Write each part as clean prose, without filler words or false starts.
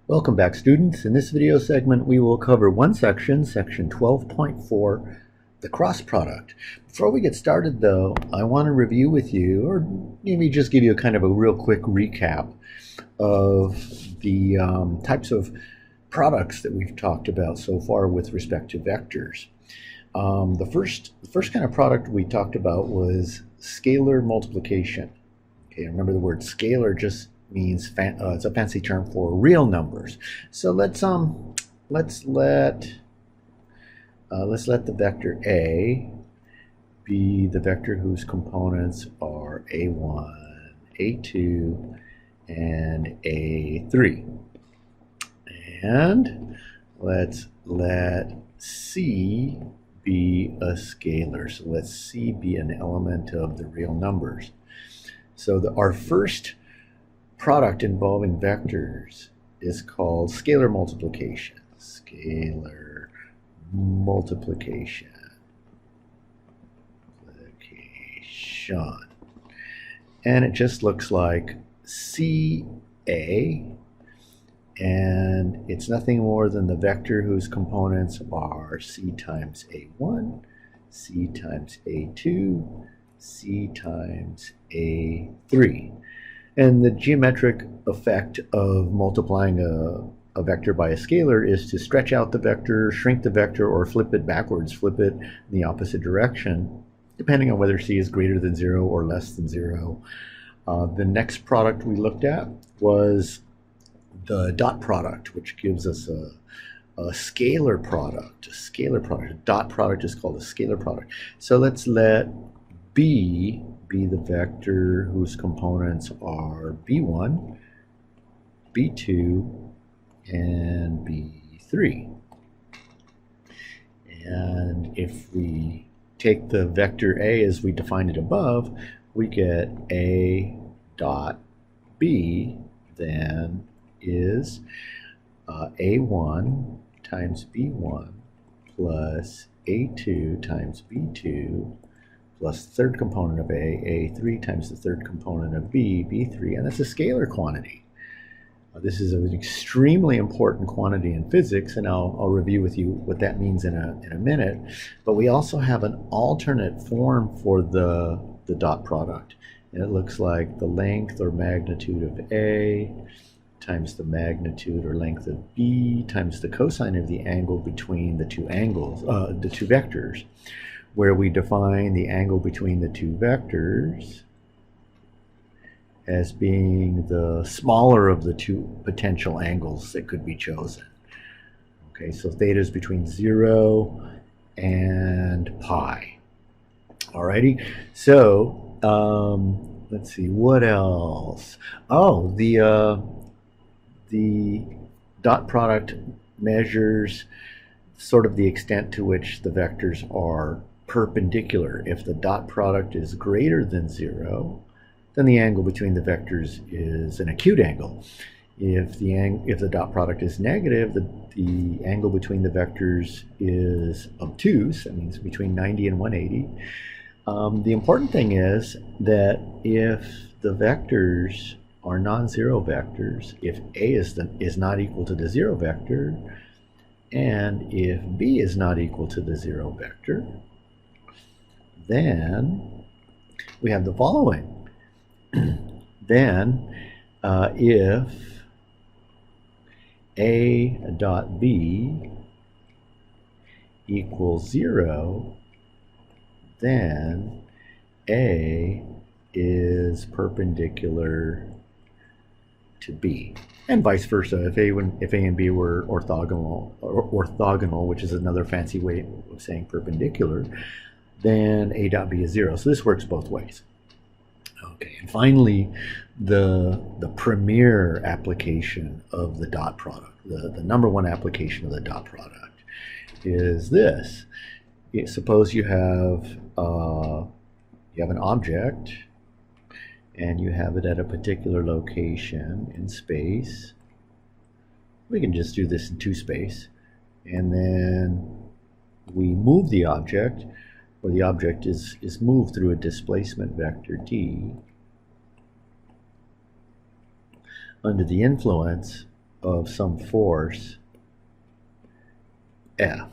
Welcome back, students. In this video segment, we will cover one section, section 12.4, the cross product. Before we get started, though, I want to review with you, or maybe just give you a kind of a real quick recap of the types of products that we've talked about so far with respect to vectors. The first kind of product we talked about was scalar multiplication. Okay, remember the word scalar just means it's a fancy term for real numbers. So let's let the vector A be the vector whose components are A1, A2, and A3. And let's let C be a scalar. So let C be an element of the real numbers. So our first product involving vectors is called scalar multiplication. Scalar multiplication. And it just looks like CA, and it's nothing more than the vector whose components are C times A1, C times A2, C times A3. And the geometric effect of multiplying a vector by a scalar is to stretch out the vector, shrink the vector, or flip it backwards, flip it in the opposite direction, depending on whether C is greater than 0 or less than 0. The next product we looked at was the dot product, which gives us a scalar product. A dot product is called a scalar product. So let's let B be the vector whose components are B1, B2, and B3. And if we take the vector A as we defined it above, we get A dot B then is A1 times B1 plus A2 times B2 plus the third component of A, A3 times the third component of B, B3, and that's a scalar quantity. This is an extremely important quantity in physics, and I'll review with you what that means in a minute. But we also have an alternate form for the dot product. And it looks like the length or magnitude of A times the magnitude or length of B times the cosine of the angle between the two angles, the two vectors, where we define the angle between the two vectors as being the smaller of the two potential angles that could be chosen. Okay, so theta is between 0 and pi. Alrighty, so let's see, what else? Oh, the dot product measures sort of the extent to which the vectors are perpendicular. If the dot product is greater than 0, then the angle between the vectors is an acute angle. If the dot product is negative, the angle between the vectors is obtuse. That means between 90 and 180. The important thing is that if the vectors are non-zero vectors, if A is not equal to the 0 vector, and if B is not equal to the 0 vector, then we have the following. Then if A dot B equals 0, then A is perpendicular to B, and vice versa. If A and B were orthogonal, which is another fancy way of saying perpendicular, then A dot B is 0. So this works both ways. Okay, and finally, the premier application of the dot product, the number one application of the dot product, is this. Suppose you have an object, and you have it at a particular location in space. We can just do this in 2 space, and then we move the object, or the object is moved through a displacement vector d under the influence of some force F,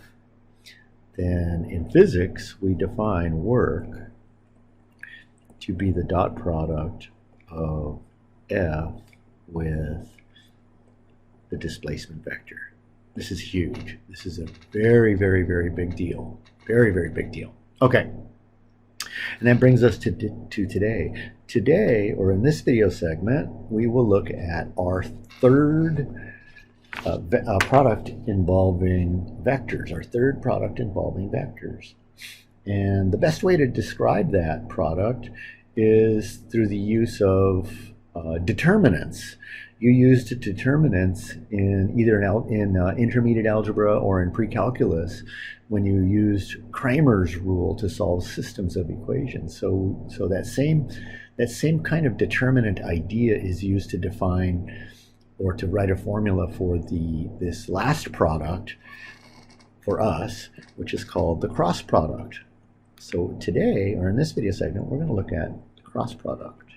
then in physics we define work to be the dot product of F with the displacement vector. This is huge. This is a very, very, very big deal. Very, very big deal. Okay. And that brings us to today. Today, or in this video segment, we will look at our third product involving vectors, our third product involving vectors. And the best way to describe that product is through the use of determinants. You used determinants in either in intermediate algebra or in pre-calculus when you used Cramer's rule to solve systems of equations. So that same kind of determinant idea is used to define or to write a formula for this last product for us, which is called the cross product. So today, or in this video segment, we're going to look at the cross product.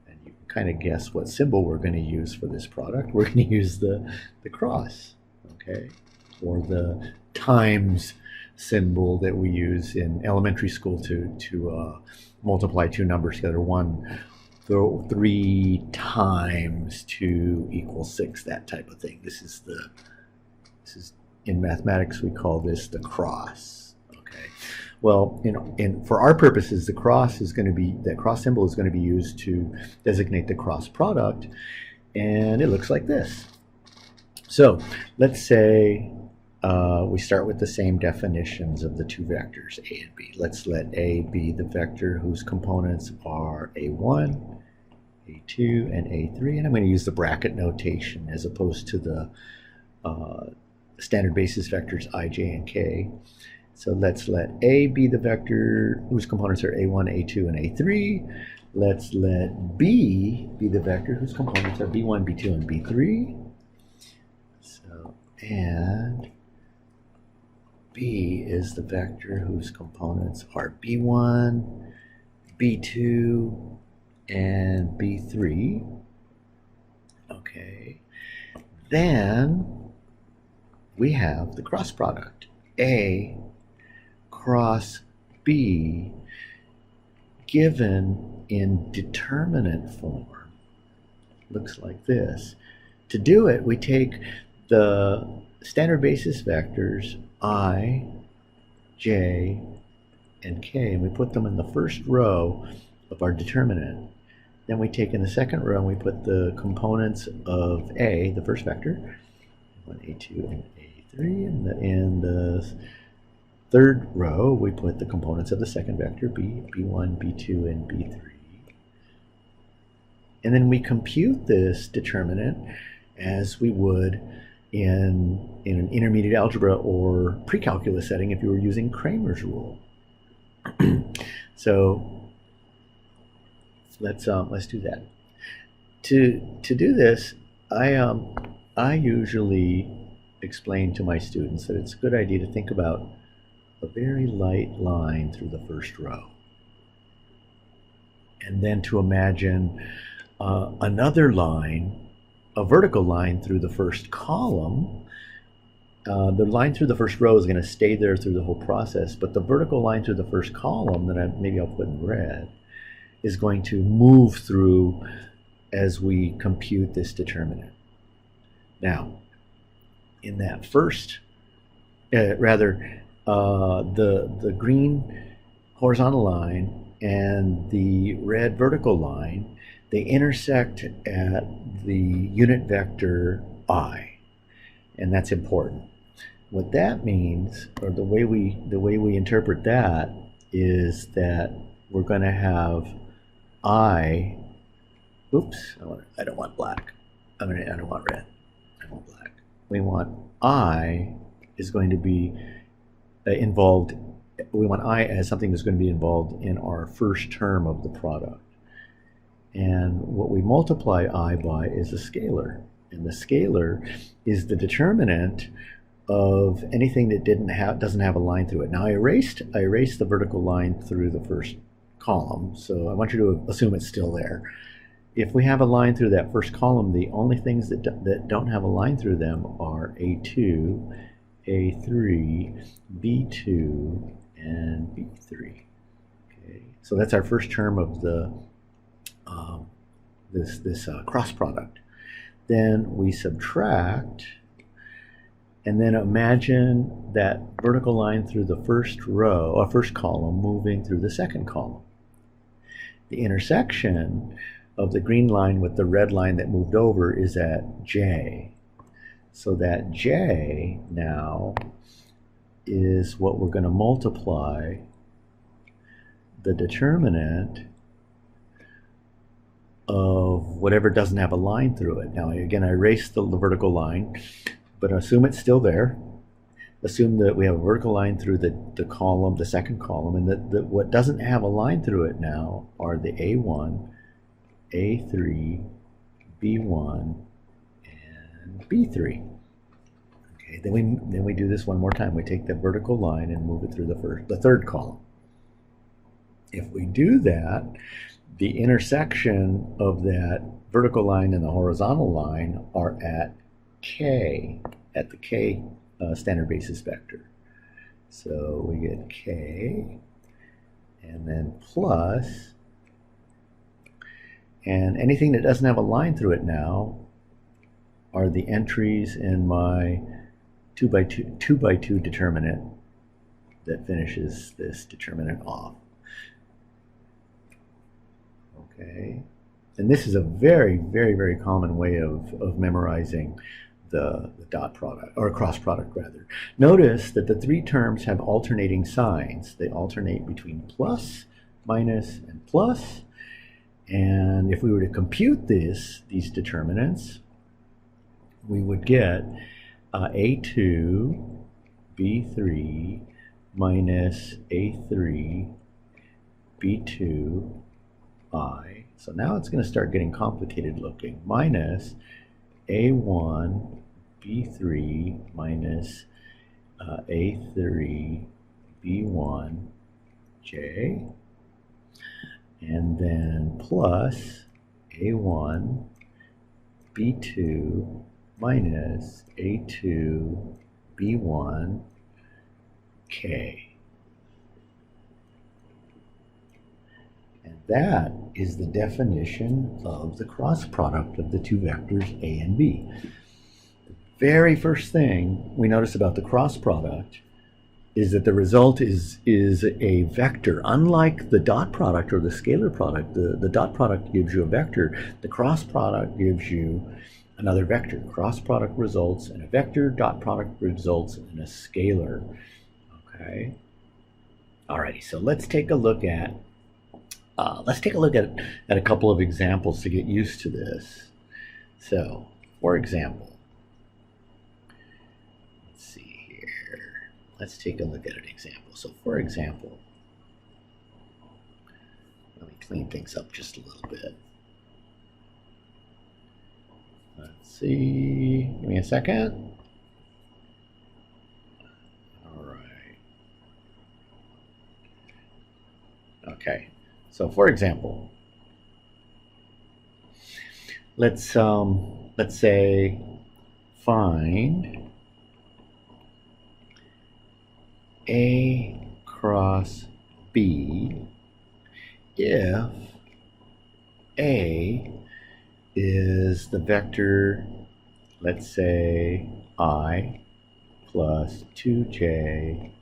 And you can kind of guess what symbol we're going to use for this product. We're going to use the cross, okay, or the times symbol that we use in elementary school to multiply two numbers together. 3 times 2 equals 6, that type of thing. This is in mathematics we call this the cross. Okay. Well, for our purposes, the cross is going to be, that cross symbol is going to be used to designate the cross product, and it looks like this. So let's say we start with the same definitions of the two vectors A and B. Let's let A be the vector whose components are A1, A2, and A3, and I'm going to use the bracket notation as opposed to the standard basis vectors I, J, and K. So let's let A be the vector whose components are A1, A2, and A3. Let's let B be the vector whose components are B1, B2, and B3. So, and B is the vector whose components are B1, B2, and B3. Okay. Then we have the cross product. A cross B given in determinant form looks like this. To do it, we take the standard basis vectors I, J, and K, and we put them in the first row of our determinant. Then we take in the second row and we put the components of A, the first vector, A2 and A3, and in the third row we put the components of the second vector, B, B1, B2, and B3. And then we compute this determinant as we would in an intermediate algebra or pre-calculus setting if you were using Cramer's rule. So let's do that. To do this, I usually explain to my students that it's a good idea to think about a very light line through the first row, and then to imagine another line, a vertical line through the first column. The line through the first row is going to stay there through the whole process, but the vertical line through the first column that maybe I'll put in red is going to move through as we compute this determinant. Now, in that first, the green horizontal line and the red vertical line, they intersect at the unit vector I, and that's important. What that means, or the way we interpret that, is that we're going to have I. Oops, I don't want black. I don't want red. I want black. We want I is going to be involved. We want I as something that's going to be involved in our first term of the product. And what we multiply I by is a scalar. And the scalar is the determinant of anything that doesn't have a line through it. Now I erased the vertical line through the first column, so I want you to assume it's still there. if we have a line through that first column, the only things that don't have a line through them are A2, A3, B2, and B3. Okay, so that's our first term of the this cross product. Then we subtract, and then imagine that vertical line through the first row, or first column, moving through the second column. The intersection of the green line with the red line that moved over is at J. So that J now is what we're going to multiply the determinant of whatever doesn't have a line through it. Now again, I erased the vertical line, but assume it's still there. Assume that we have a vertical line through the column, the second column, and that what doesn't have a line through it now are the A1, A3, B1, and B3. Okay, then we do this one more time. We take the vertical line and move it through the third column. If we do that, the intersection of that vertical line and the horizontal line are at K, at the K standard basis vector. So we get K, and then plus, and anything that doesn't have a line through it now are the entries in my 2 by 2 determinant that finishes this determinant off. Okay, and this is a very, very, very common way of memorizing the dot product, or cross product rather. Notice that the three terms have alternating signs. They alternate between plus, minus, and plus. And if we were to compute these determinants, we would get A2, B3, minus A3, B2, I. So now it's going to start getting complicated looking. Minus A1, B3, minus A3, B1, J. And then plus A1, B2, minus A2, B1, K. And that is the definition of the cross product of the two vectors A and B. The very first thing we notice about the cross product is that the result is a vector. Unlike the dot product or the scalar product, the dot product gives you a vector. The cross product gives you another vector. Cross product results in a vector. Dot product results in a scalar. Okay. Alrighty. So let's take a look at a couple of examples to get used to this. So, for example, let's see here. Let's take a look at an example. So, for example, let me clean things up just a little bit. Let's see. Give me a second. All right. Okay. So, for example, let's say find A cross B if A is the vector, let's say I plus 2J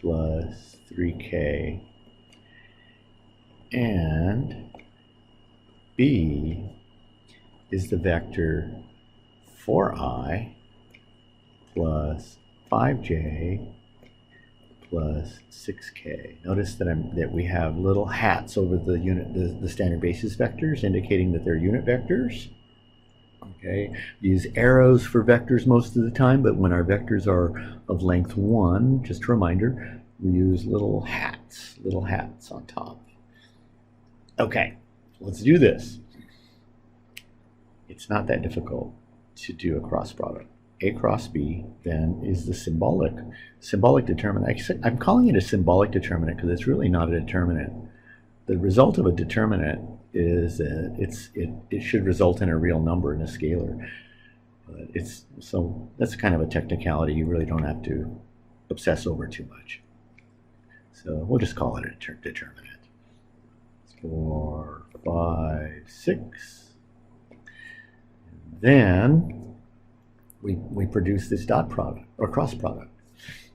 plus 3K, and B is the vector 4I plus 5J plus 6K. Notice that we have little hats over the standard basis vectors, indicating that they're unit vectors. Okay, we use arrows for vectors most of the time, but when our vectors are of length 1, just a reminder, we use little hats on top. Okay, let's do this. It's not that difficult to do a cross product. A cross B then is the symbolic determinant. I'm calling it a symbolic determinant because it's really not a determinant. The result of a determinant is that it should result in a real number in a scalar. But so that's kind of a technicality you really don't have to obsess over too much. So we'll just call it a determinant. 4, 5, 6. And then we produce this dot product or cross product.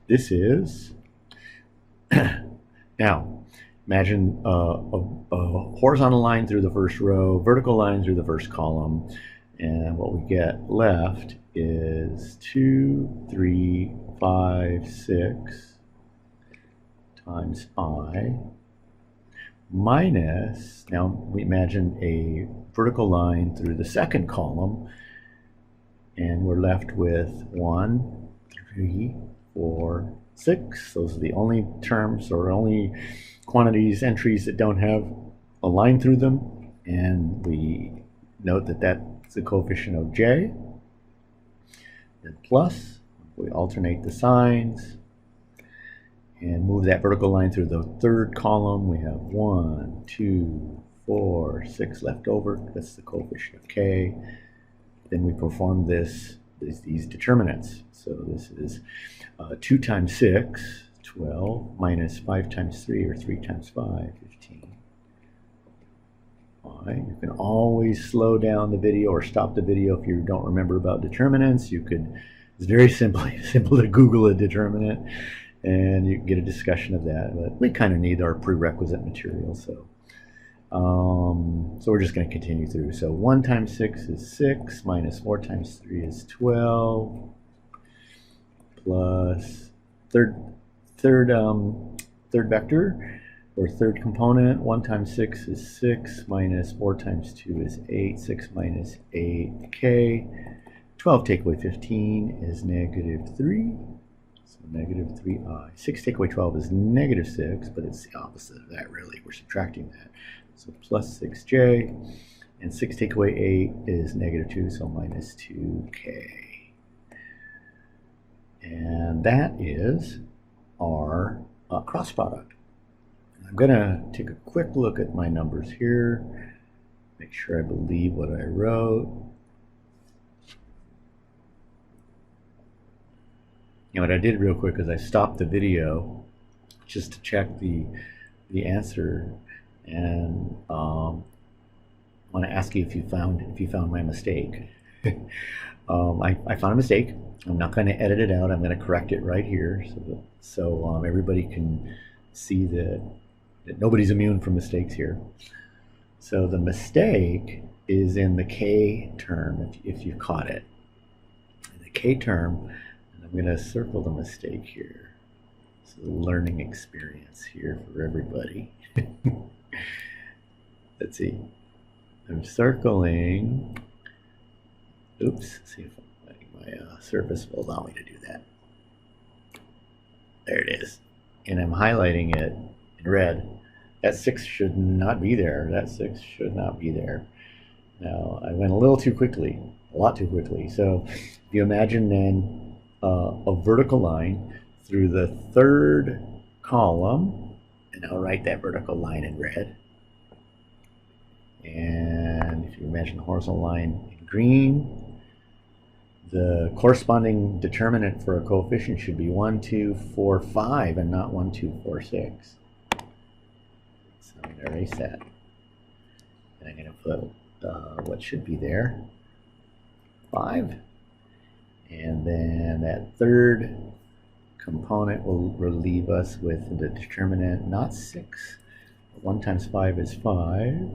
This is now imagine a horizontal line through the first row, vertical line through the first column, and what we get left is 2, 3, 5, 6 times I minus, now we imagine a vertical line through the second column, and we're left with 1, 3, 4, 6. Those are the only terms or only quantities, entries that don't have a line through them, and we note that that's the coefficient of j. Then plus, we alternate the signs and move that vertical line through the third column. We have 1, 2, 4, 6 left over. That's the coefficient of k. Then we perform these determinants. So this is 2 times 6, 12, minus 5 times 3, or 3 times 5, 15. You can always slow down the video or stop the video if you don't remember about determinants. It's very simple to Google a determinant, and you can get a discussion of that. But we kind of need our prerequisite material, so we're just going to continue through. So 1 times 6 is 6, minus 4 times 3 is 12, plus third vector, or third component. 1 times 6 is 6, minus 4 times 2 is 8, 6 minus 8k. 12 take away 15 is negative 3, so negative 3i. 6 take away 12 is negative 6, but it's the opposite of that, really. We're subtracting that. So plus 6j, and 6 take away 8 is negative 2, so minus 2k. And that is our cross product. I'm going to take a quick look at my numbers here, make sure I believe what I wrote. And what I did real quick is I stopped the video just to check the answer, and I want to ask you if you found my mistake. I found a mistake. I'm not going to edit it out. I'm going to correct it right here, so everybody can see that nobody's immune from mistakes here. So the mistake is in the k term, if you caught it. In the k term, and I'm going to circle the mistake here. It's a learning experience here for everybody. Let's see. I'm circling. Oops. See if my surface will allow me to do that. There it is. And I'm highlighting it in red. That 6 should not be there. That 6 should not be there. Now, I went a little too quickly, a lot too quickly. So if you imagine then a vertical line through the third column, and I'll write that vertical line in red. And if you imagine a horizontal line in green, the corresponding determinant for a coefficient should be 1, 2, 4, 5, and not 1, 2, 4, 6. So I'm going to erase that. And I'm going to put what should be there, 5. And then that third component will leave us with the determinant, not 6. 1 times 5 is 5.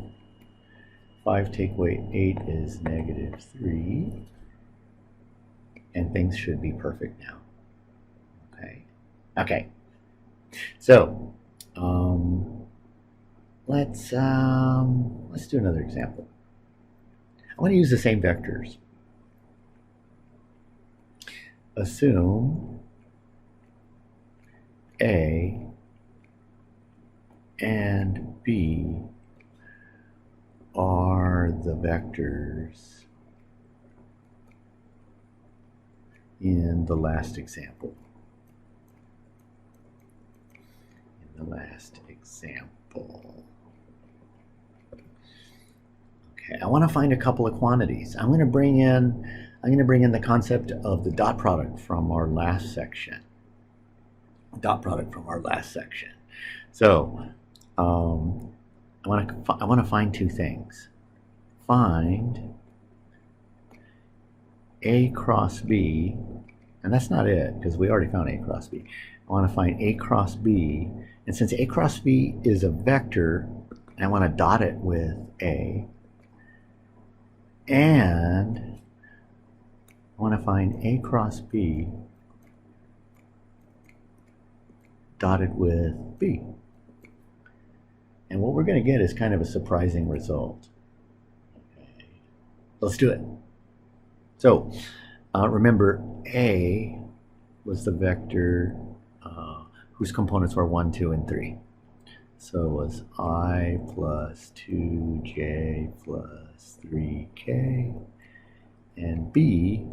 5 take away 8 is negative 3. And things should be perfect now. Okay. So let's do another example. I want to use the same vectors. Assume A and B are the vectors in the last example. Okay, I want to find a couple of quantities. I'm going to bring in the concept of the dot product from our last section. Dot product from our last section. So I want to find two things. Find A cross B, and that's not it because we already found A cross B. I want to find A cross B, and since A cross B is a vector, I want to dot it with A, and I want to find A cross B dotted with B. And what we're going to get is kind of a surprising result. Okay. Let's do it. So remember, A was the vector whose components were 1, 2, and 3. So it was I plus 2j plus 3k. And B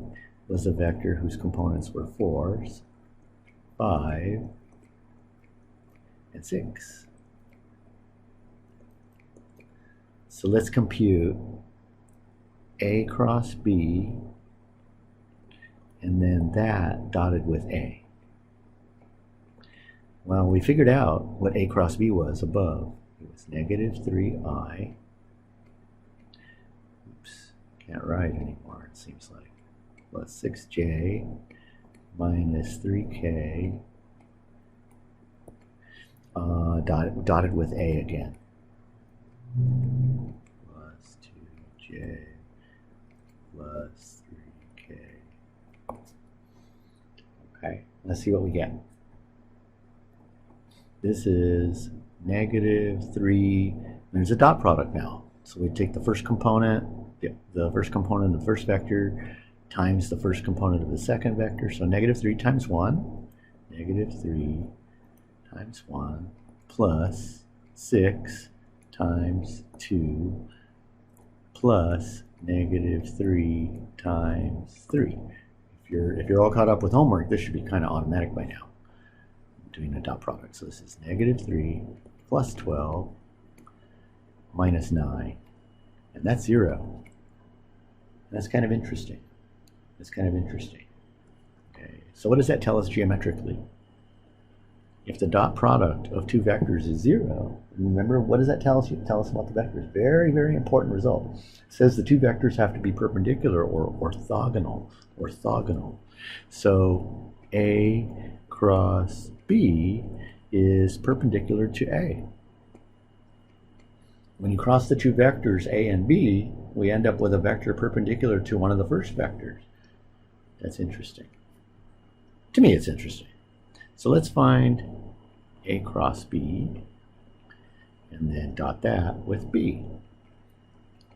was a vector whose components were 4s, 5, and 6. So let's compute A cross B, and then that dotted with A. Well, we figured out what A cross B was above. It was negative 3i. Oops, can't write anymore, it seems like. Plus 6j minus 3k dotted with A again. Plus 2j plus 3k. Okay, let's see what we get. This is negative 3. There's a dot product now. So we take the first component, the first component of the first vector, times the first component of the second vector. So negative 3 times 1, negative 3 times 1, plus 6 times 2, plus negative 3 times 3. If you're all caught up with homework, this should be kind of automatic by now. I'm doing a dot product. So this is negative 3 plus 12 minus 9. And that's 0. That's kind of interesting. That's kind of interesting. Okay, so what does that tell us geometrically? If the dot product of two vectors is 0, remember, what does that tell us about the vectors? Very, very important result. It says the two vectors have to be perpendicular or orthogonal. So A cross B is perpendicular to A. When you cross the two vectors A and B, we end up with a vector perpendicular to one of the first vectors. That's interesting. To me, it's interesting. So let's find A cross B and then dot that with B.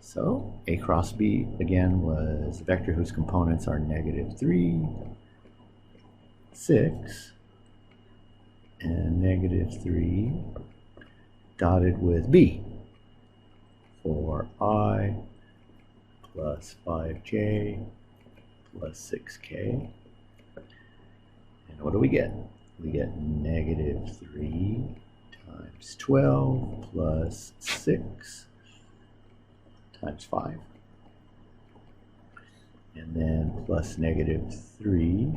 So A cross B again was a vector whose components are negative 3, 6, and negative 3 dotted with B. 4i plus 5j plus 6k. And what do we get? We get negative 3 times 12 plus 6 times 5. And then plus negative 3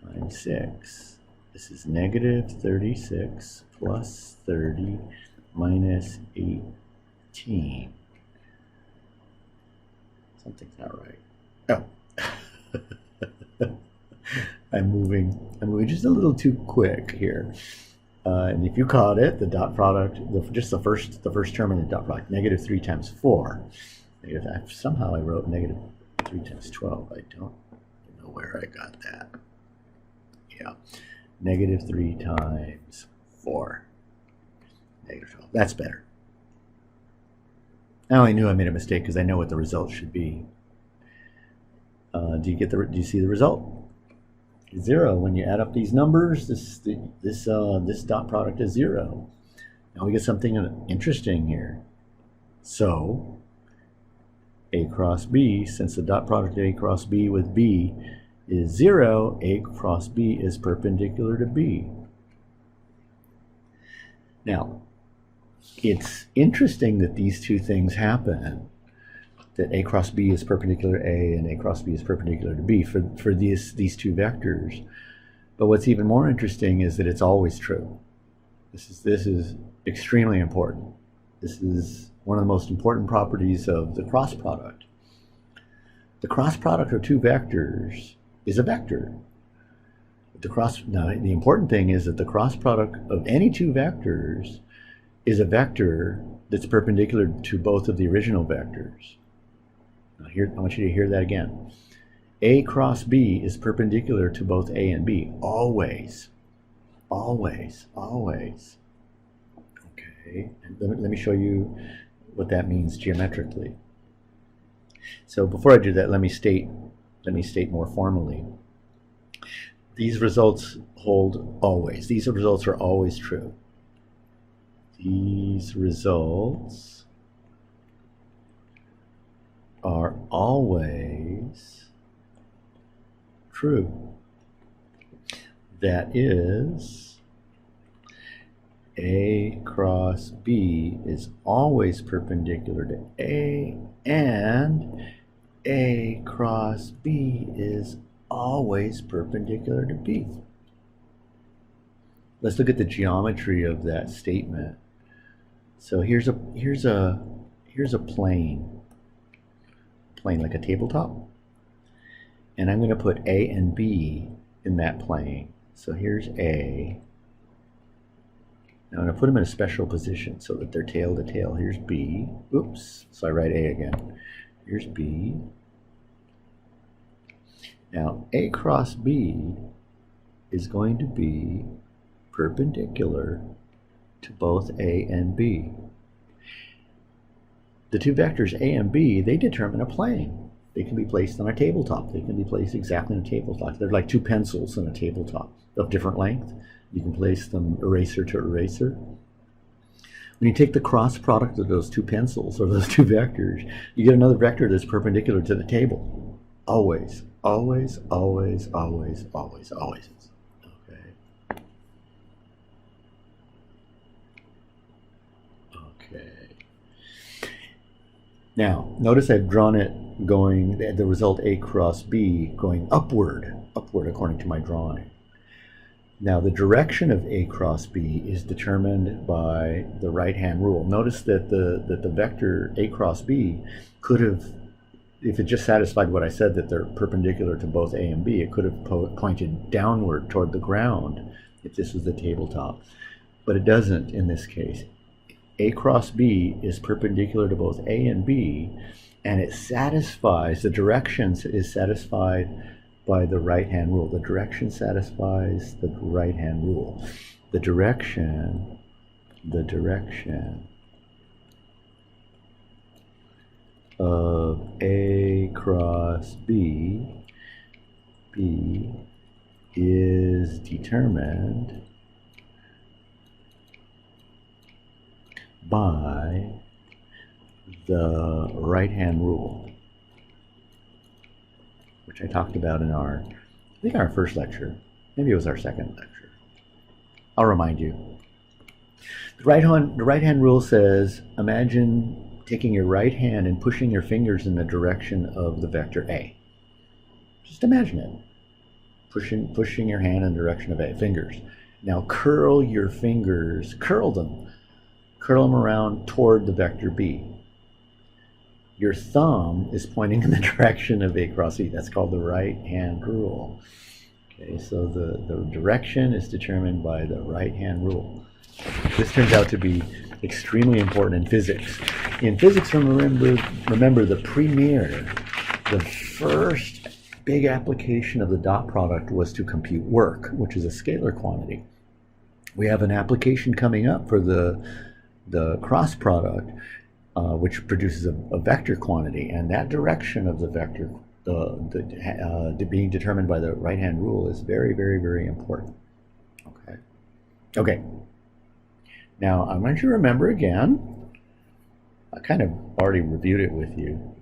times 6. This is negative 36 plus 30 minus 18. Something's not right. Oh. I'm moving just a little too quick here. And if you caught it, the dot product, just the first term in the dot product, negative 3 times 4. Somehow I wrote negative 3 times 12. I don't know where I got that. Yeah, negative 3 times 4. Negative 12. That's better. I only knew I made a mistake because I know what the result should be. Do you see the result? 0. When you add up these numbers, this dot product is 0. Now we get something interesting here. So A cross B, since the dot product of A cross B with B is 0, A cross B is perpendicular to B. Now, it's interesting that these two things happen that A cross B is perpendicular to A and A cross B is perpendicular to B for these two vectors. But what's even more interesting is that it's always true. This is extremely important. This is one of the most important properties of the cross product. The cross product of two vectors is a vector. Now, the important thing is that the cross product of any two vectors is a vector that's perpendicular to both of the original vectors. Now I want you to hear that again. A cross B is perpendicular to both A and B. Always. Always. Always. Okay, and let me show you what that means geometrically. So before I do that, let me state more formally. These results hold always. These results are always true. These results are always true. That is, A cross B is always perpendicular to A, and A cross B is always perpendicular to B. Let's look at the geometry of that statement. So here's a plane like a tabletop, and I'm going to put A and B in that plane. So here's A. Now I'm going to put them in a special position so that they're tail to tail. Here's B. Oops. So I write A again. Here's B. Now A cross B is going to be perpendicular to both A and B. The two vectors A and B, they determine a plane. They can be placed on a tabletop. They can be placed exactly on a tabletop. They're like two pencils on a tabletop of different length. You can place them eraser to eraser. When you take the cross product of those two pencils or those two vectors, you get another vector that's perpendicular to the table. Always, always, always, always, always, always. Okay. Okay. Now, notice I've drawn it going, the result A cross B going upward according to my drawing. Now, the direction of A cross B is determined by the right-hand rule. Notice that the vector A cross B could have, if it just satisfied what I said, that they're perpendicular to both A and B, it could have pointed downward toward the ground if this was the tabletop. But it doesn't in this case. A cross B is perpendicular to both A and B, and it satisfies, the direction is satisfied by the right-hand rule. The direction satisfies the right-hand rule. The direction of A cross B is determined by the right-hand rule, which I talked about in our first lecture. Maybe it was our second lecture. I'll remind you. The right-hand rule says, imagine taking your right hand and pushing your fingers in the direction of the vector A. Just imagine it. Pushing your hand in the direction of A, fingers. Now curl your fingers, curl them around toward the vector B. Your thumb is pointing in the direction of A cross B. That's called the right-hand rule. Okay, so the direction is determined by the right-hand rule. This turns out to be extremely important in physics. In physics, remember the first big application of the dot product was to compute work, which is a scalar quantity. We have an application coming up for the cross product, which produces a vector quantity, and that direction of the vector being determined by the right-hand rule is very, very, very important. Okay. Now I want you to remember again. I kind of already reviewed it with you,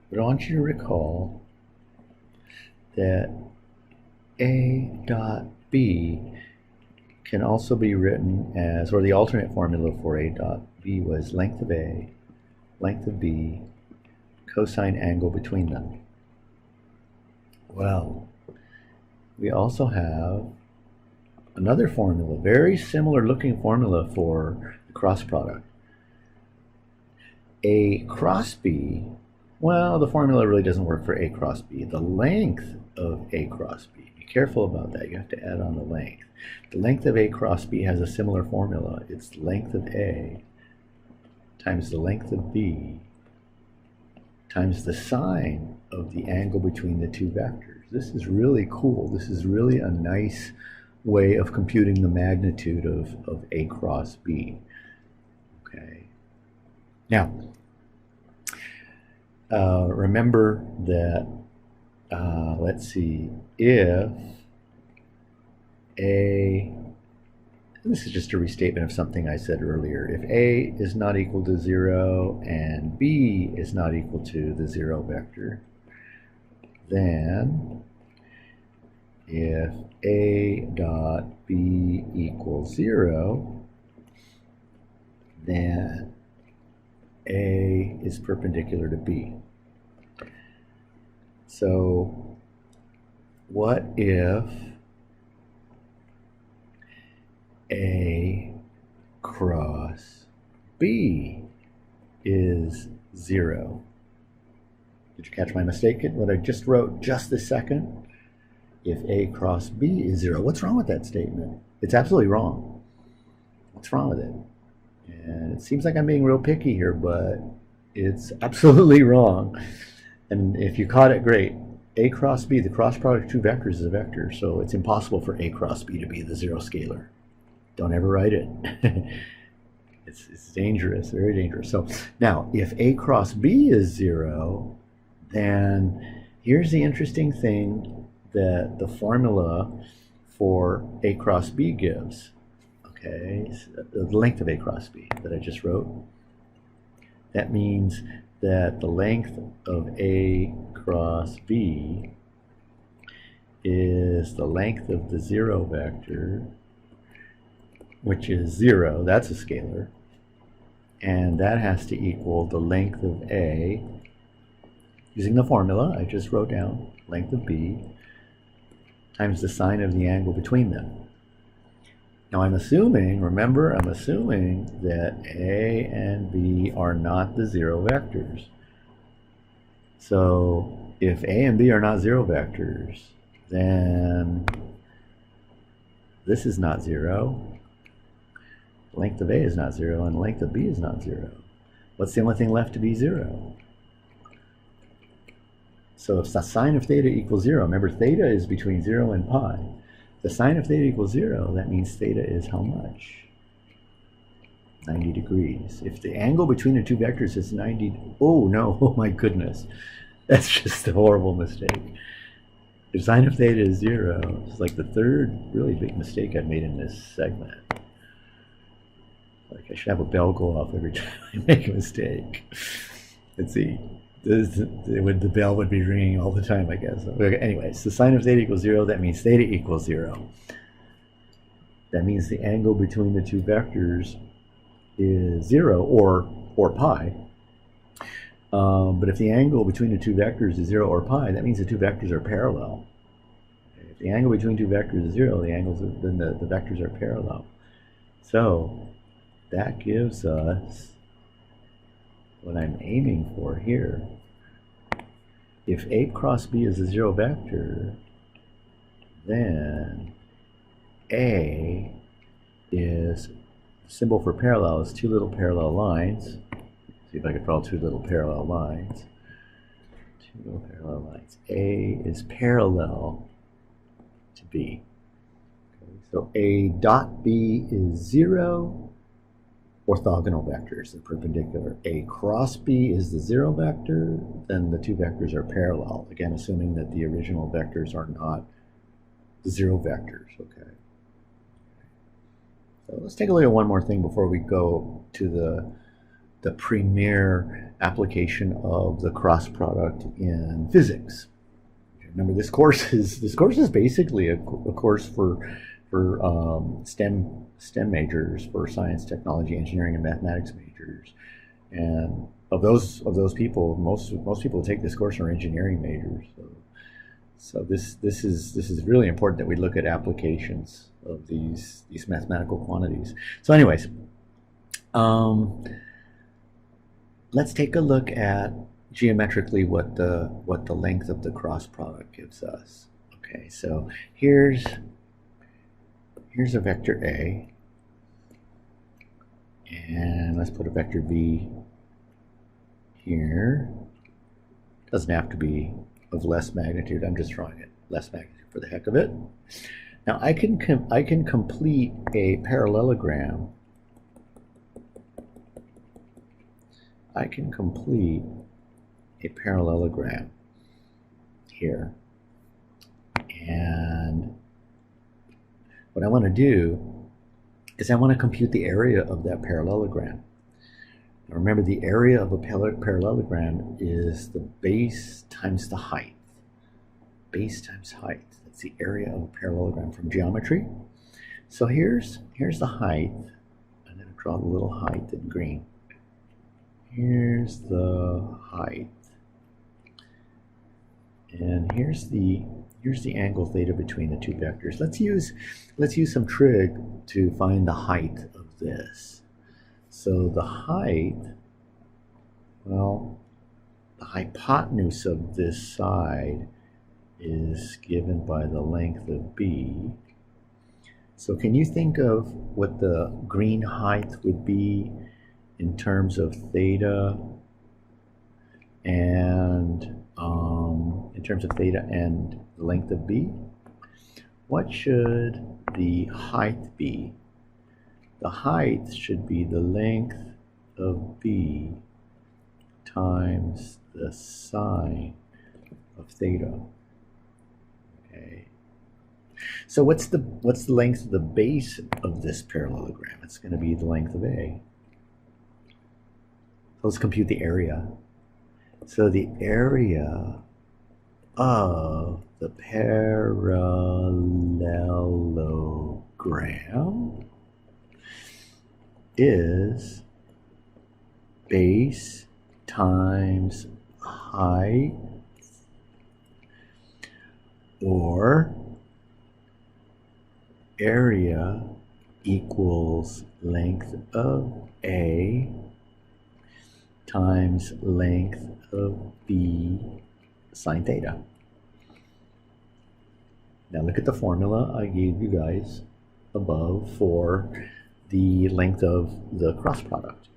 but I want you to recall that A dot B can also be written as, or the alternate formula for A dot B was length of A, length of B, cosine angle between them. Well, we also have another formula, very similar looking formula for the cross product. A cross B, well, the formula really doesn't work for A cross B. The length of A cross B, be careful about that, you have to add on the length. The length of A cross B has a similar formula. It's length of A times the length of B times the sine of the angle between the two vectors. This is really cool. This is really a nice way of computing the magnitude of A cross B. Okay. Now, remember that, let's see, if A, this is just a restatement of something I said earlier. If A is not equal to 0 and B is not equal to the 0 vector, then if A dot B equals 0, then A is perpendicular to B. So what if A cross B is 0? Did you catch my mistake? What I just wrote just this second? If A cross B is 0. What's wrong with that statement? It's absolutely wrong. What's wrong with it? And it seems like I'm being real picky here, but it's absolutely wrong. And if you caught it, great. A cross B, the cross product of two vectors is a vector, so it's impossible for A cross B to be the 0 scalar. Don't ever write it. It's dangerous, very dangerous. So now, if A cross B is 0, then here's the interesting thing that the formula for A cross B gives. Okay, the length of A cross B that I just wrote. That means that the length of A cross B is the length of the 0 vector, which is 0, that's a scalar, and that has to equal the length of A, using the formula I just wrote down, length of B, times the sine of the angle between them. Now I'm assuming, remember, I'm assuming that A and B are not the 0 vectors. So if A and B are not 0 vectors, then this is not 0. Length of A is not 0, and length of B is not 0. What's the only thing left to be 0? So if the sine of theta equals 0, remember theta is between 0 and pi. The sine of theta equals 0, that means theta is how much? 90 degrees. If the angle between the two vectors is 90, oh no, oh my goodness. That's just a horrible mistake. If sine of theta is 0, it's like the third really big mistake I've made in this segment. Like I should have a bell go off every time I make a mistake. Let's see. The bell would be ringing all the time, I guess. Okay, anyways, the sine of theta equals 0, that means theta equals 0. That means the angle between the two vectors is 0 or pi. But if the angle between the two vectors is 0 or pi, that means the two vectors are parallel. If the angle between two vectors is 0, then the vectors are parallel. So that gives us what I'm aiming for here. If A cross B is a 0 vector, then A is, symbol for parallel is two little parallel lines. See if I can draw two little parallel lines. Two little parallel lines. A is parallel to B. Okay, so A dot B is 0. Orthogonal vectors, the perpendicular. A cross B is the 0 vector, then the two vectors are parallel. Again, assuming that the original vectors are not 0 vectors, okay? So let's take a look at one more thing before we go to the premier application of the cross product in physics. Remember, this course is basically a course for STEM majors, for science, technology, engineering, and mathematics majors. And of those people, most people take this course are engineering majors. So this is really important that we look at applications of these mathematical quantities. So anyways, let's take a look at geometrically what the length of the cross product gives us. Okay, so here's a vector A, and let's put a vector B here. Doesn't have to be of less magnitude. I'm just drawing it less magnitude for the heck of it. Now I can complete a parallelogram. I can complete a parallelogram here, and what I want to do is I want to compute the area of that parallelogram. Now remember, the area of a parallelogram is the base times the height. Base times height. That's the area of a parallelogram from geometry. So here's the height. I'm going to draw the little height in green. Here's the height. And here's the angle theta between the two vectors. Let's use some trig to find the height of this. So the height, well, the hypotenuse of this side is given by the length of B. So can you think of what the green height would be in terms of theta and the length of B? What should the height be? The height should be the length of B times the sine of theta. Okay. So what's the length of the base of this parallelogram? It's going to be the length of A. So let's compute the area. So the area of the parallelogram is base times height, or area equals length of A times length of B sine theta. Now look at the formula I gave you guys above for the length of the cross product.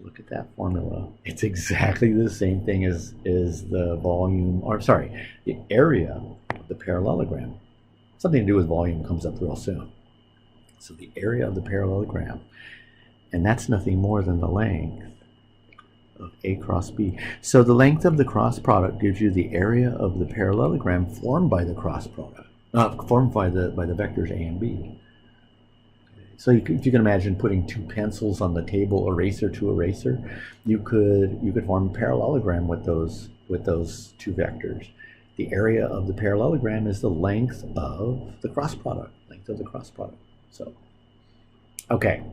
Look at that formula. It's exactly the same thing as the volume, or sorry, the area of the parallelogram. Something to do with volume comes up real soon. So the area of the parallelogram, and that's nothing more than the length of A cross B. So the length of the cross product gives you the area of the parallelogram formed by the cross product, formed by the vectors A and B. So if you can imagine putting two pencils on the table, eraser to eraser, you could form a parallelogram with those two vectors. The area of the parallelogram is the length of the cross product. So, okay.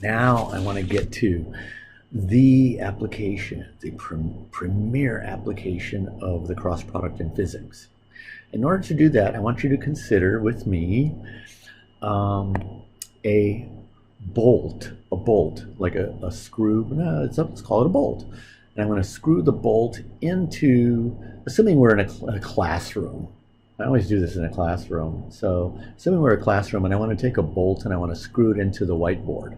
Now I want to get to the application, the premier application of the cross product in physics. In order to do that, I want you to consider with me a bolt, like a screw. No, let's call it a bolt. And I'm going to screw the bolt into, assuming we're in a classroom. I always do this in a classroom. So assuming we're in a classroom and I want to take a bolt and I want to screw it into the whiteboard.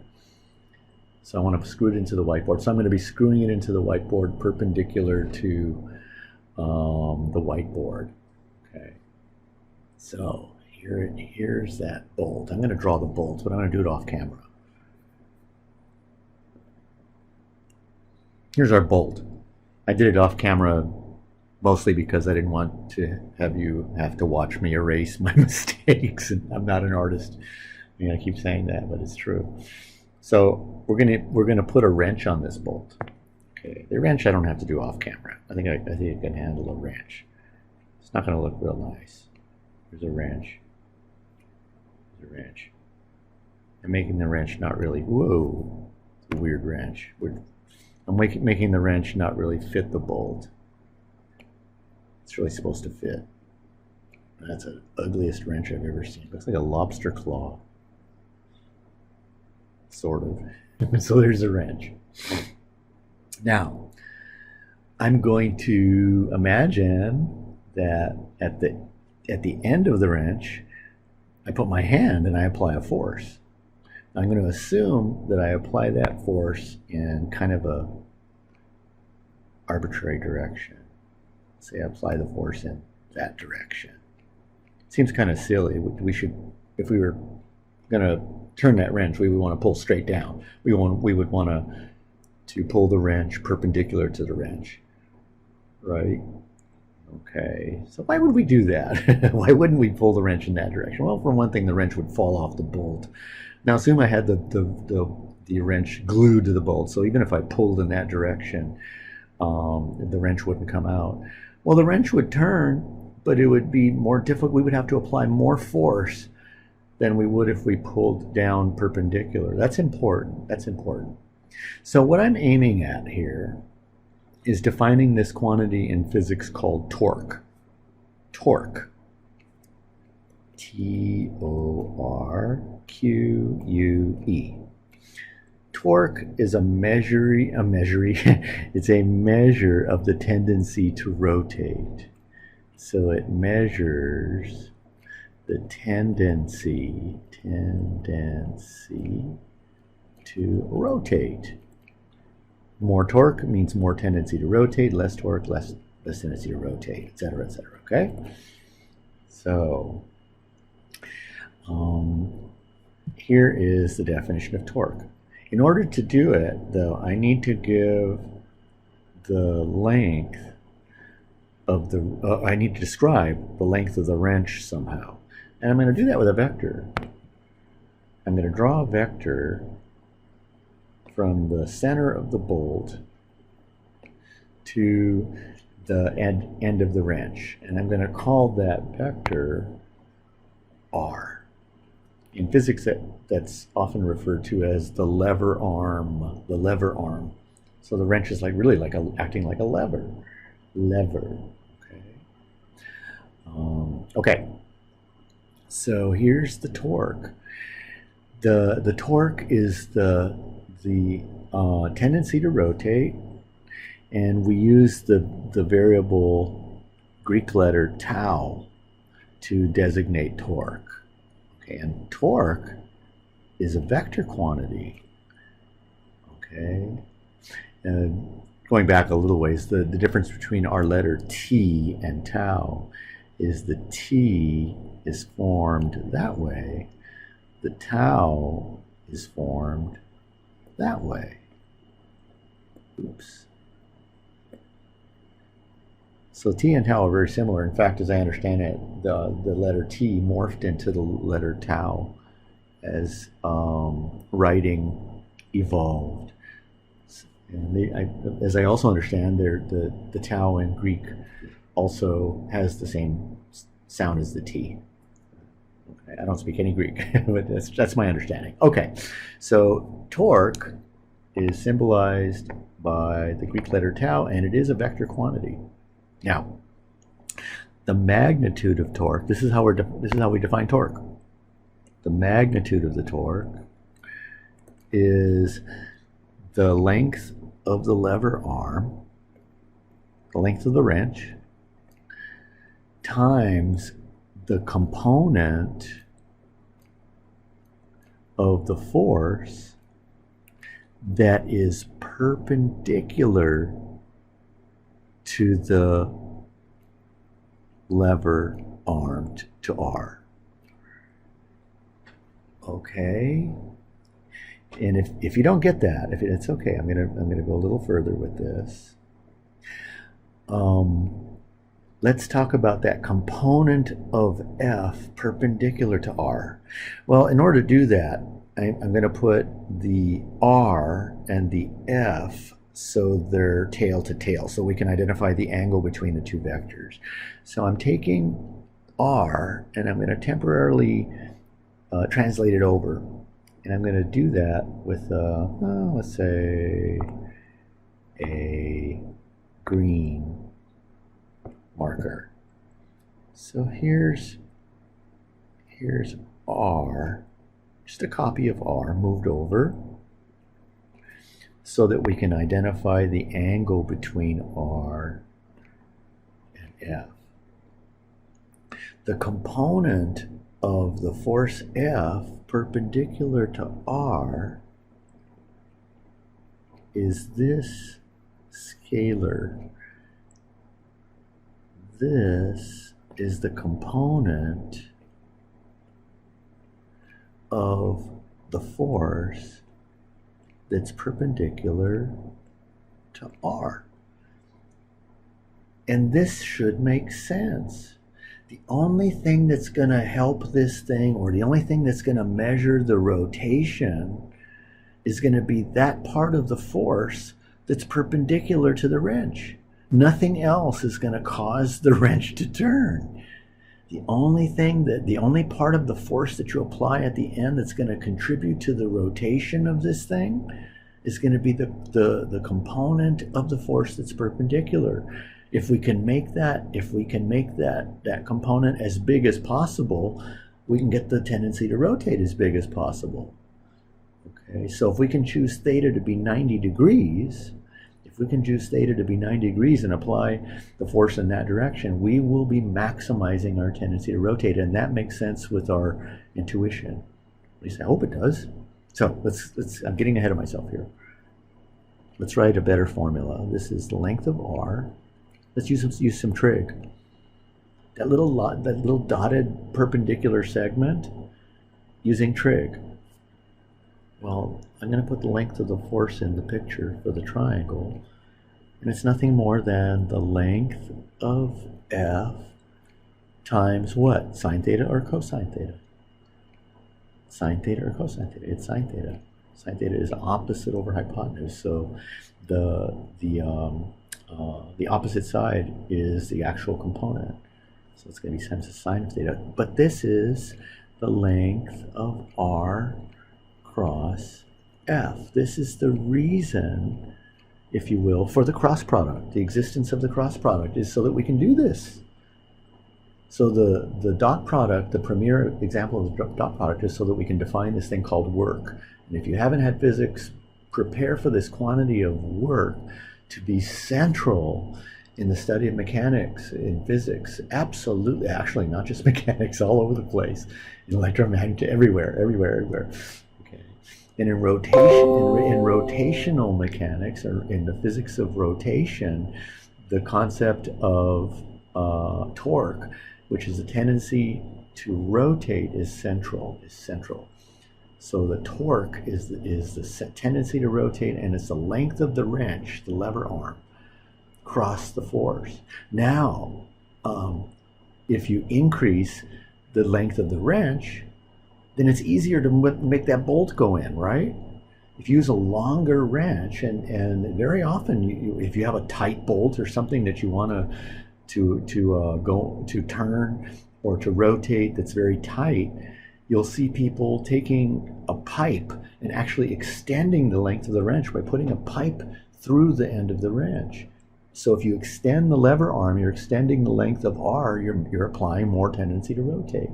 So I want to screw it into the whiteboard. So I'm going to be screwing it into the whiteboard perpendicular to the whiteboard. Okay. So here's that bolt. I'm going to draw the bolt, but I'm going to do it off camera. Here's our bolt. I did it off camera mostly because I didn't want to have you have to watch me erase my mistakes. And I'm not an artist. I mean, I keep saying that, but it's true. So we're gonna put a wrench on this bolt. Okay, the wrench I don't have to do off camera. I think I can handle a wrench. It's not gonna look real nice. There's a wrench. There's a wrench. I'm making the wrench not really. Whoa, it's a weird wrench. I'm making the wrench not really fit the bolt. It's really supposed to fit. That's the ugliest wrench I've ever seen. Looks like a lobster claw. Sort of. So there's a wrench. Now, I'm going to imagine that at the end of the wrench, I put my hand and I apply a force. I'm going to assume that I apply that force in kind of a arbitrary direction. Say I apply the force in that direction. Seems kind of silly. We should, if we were going to turn that wrench, we would want to pull straight down. We would want to pull the wrench perpendicular to the wrench, right? Okay, so why would we do that? Why wouldn't we pull the wrench in that direction? Well, for one thing, the wrench would fall off the bolt. Now, assume I had the wrench glued to the bolt, so even if I pulled in that direction, the wrench wouldn't come out. Well, the wrench would turn, but it would be more difficult. We would have to apply more force than we would if we pulled down perpendicular. That's important. That's important. So what I'm aiming at here is defining this quantity in physics called torque. Torque. T-O-R-Q-U-E. Torque is it's a measure of the tendency to rotate. So it measures the tendency to rotate. More torque means more tendency to rotate, less torque, less tendency to rotate, etc., etc., okay? So, here is the definition of torque. In order to do it, though, I need to give the length of the, I need to describe the length of the wrench somehow. And I'm going to do that with a vector. I'm going to draw a vector from the center of the bolt to the end of the wrench. And I'm going to call that vector R. In physics, that's often referred to as the lever arm. The lever arm. So the wrench is really acting like a lever. Lever. Okay. Okay. So here's the torque. The torque is the tendency to rotate, and we use the variable Greek letter tau to designate torque. Okay, and torque is a vector quantity. Okay, and going back a little ways, the difference between our letter T and tau is the T is formed that way, the tau is formed that way. Oops. So T and tau are very similar. In fact, as I understand it, the letter T morphed into the letter tau as writing evolved. And as I also understand, the tau in Greek also has the same sound as the T. Okay, I don't speak any Greek, but that's my understanding. Okay, so torque is symbolized by the Greek letter tau, and it is a vector quantity. Now, the magnitude of torque. This is how we define torque. The magnitude of the torque is the length of the lever arm, the length of the wrench, times the component of the force that is perpendicular to the lever arm, to R. Okay, and if you don't get that, it's okay. I'm gonna go a little further with this. Let's talk about that component of F perpendicular to R. Well, in order to do that, I'm going to put the R and the F so they're tail to tail, so we can identify the angle between the two vectors. So I'm taking R and I'm going to temporarily translate it over. And I'm going to do that with, let's say, a green marker. So here's R, just a copy of R moved over so that we can identify the angle between R and F. The component of the force F perpendicular to R is this scalar. This is the component of the force that's perpendicular to R. And this should make sense. The only thing that's going to help this thing, or the only thing that's going to measure the rotation, is going to be that part of the force that's perpendicular to the wrench. Nothing else is going to cause the wrench to turn. The only part of the force that you apply at the end that's going to contribute to the rotation of this thing is going to be the component of the force that's perpendicular. If we can make that component as big as possible, we can get the tendency to rotate as big as possible. Okay, so if we can choose theta to be 90 degrees, and apply the force in that direction, we will be maximizing our tendency to rotate, and that makes sense with our intuition. At least I hope it does. So I'm getting ahead of myself here. Let's write a better formula. This is the length of R. Let's use some trig. That little dotted perpendicular segment, using trig. Well, I'm going to put the length of the force in the picture for the triangle, and it's nothing more than the length of F times what? Sine theta or cosine theta? Sine theta or cosine theta? It's sine theta. Sine theta is opposite over hypotenuse, so the opposite side is the actual component. So it's going to be times the sine of theta. But this is the length of R cross F. This is the reason, if you will, for the cross product. The existence of the cross product is so that we can do this. So the dot product, the premier example of the dot product, is so that we can define this thing called work. And if you haven't had physics, prepare for this quantity of work to be central in the study of mechanics, in physics. Absolutely, actually, not just mechanics, all over the place. In electromagnetic, everywhere. Okay. And in rotational mechanics, or in the physics of rotation, the concept of torque, which is a tendency to rotate, is central. So the torque is the tendency to rotate, and it's the length of the wrench, the lever arm, cross the force. Now, if you increase the length of the wrench, then it's easier to make that bolt go in, right? If you use a longer wrench, and very often, if you have a tight bolt or something that you want to turn or to rotate that's very tight, you'll see people taking a pipe and actually extending the length of the wrench by putting a pipe through the end of the wrench. So if you extend the lever arm, you're extending the length of R, you're applying more tendency to rotate.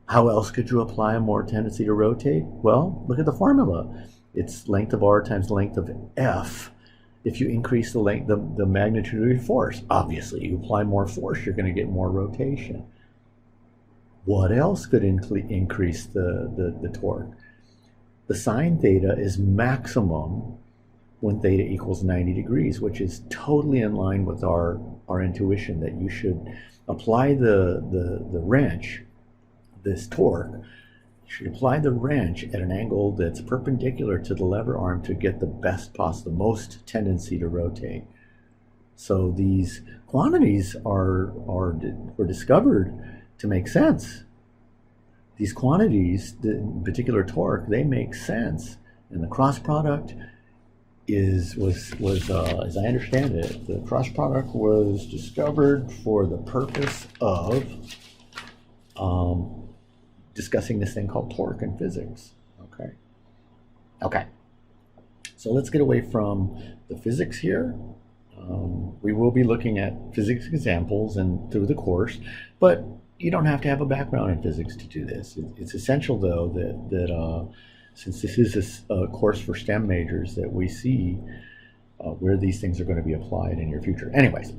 How else could you apply a more tendency to rotate? Well, look at the formula. It's length of R times length of F. If you increase the magnitude of your force, obviously you apply more force, you're going to get more rotation. What else could increase the torque? The sine theta is maximum when theta equals 90 degrees, which is totally in line with our intuition that you should apply the wrench, this torque, you should apply the wrench at an angle that's perpendicular to the lever arm to get the best possible, the most tendency to rotate. So these quantities were discovered to make sense. These quantities, the particular torque, they make sense. And the cross product was as I understand it, the cross product was discovered for the purpose of discussing this thing called torque in physics. Okay. So let's get away from the physics here. We will be looking at physics examples and through the course, but you don't have to have a background in physics to do this. It's essential, though, that since this is a course for STEM majors, that we see where these things are going to be applied in your future. Anyways,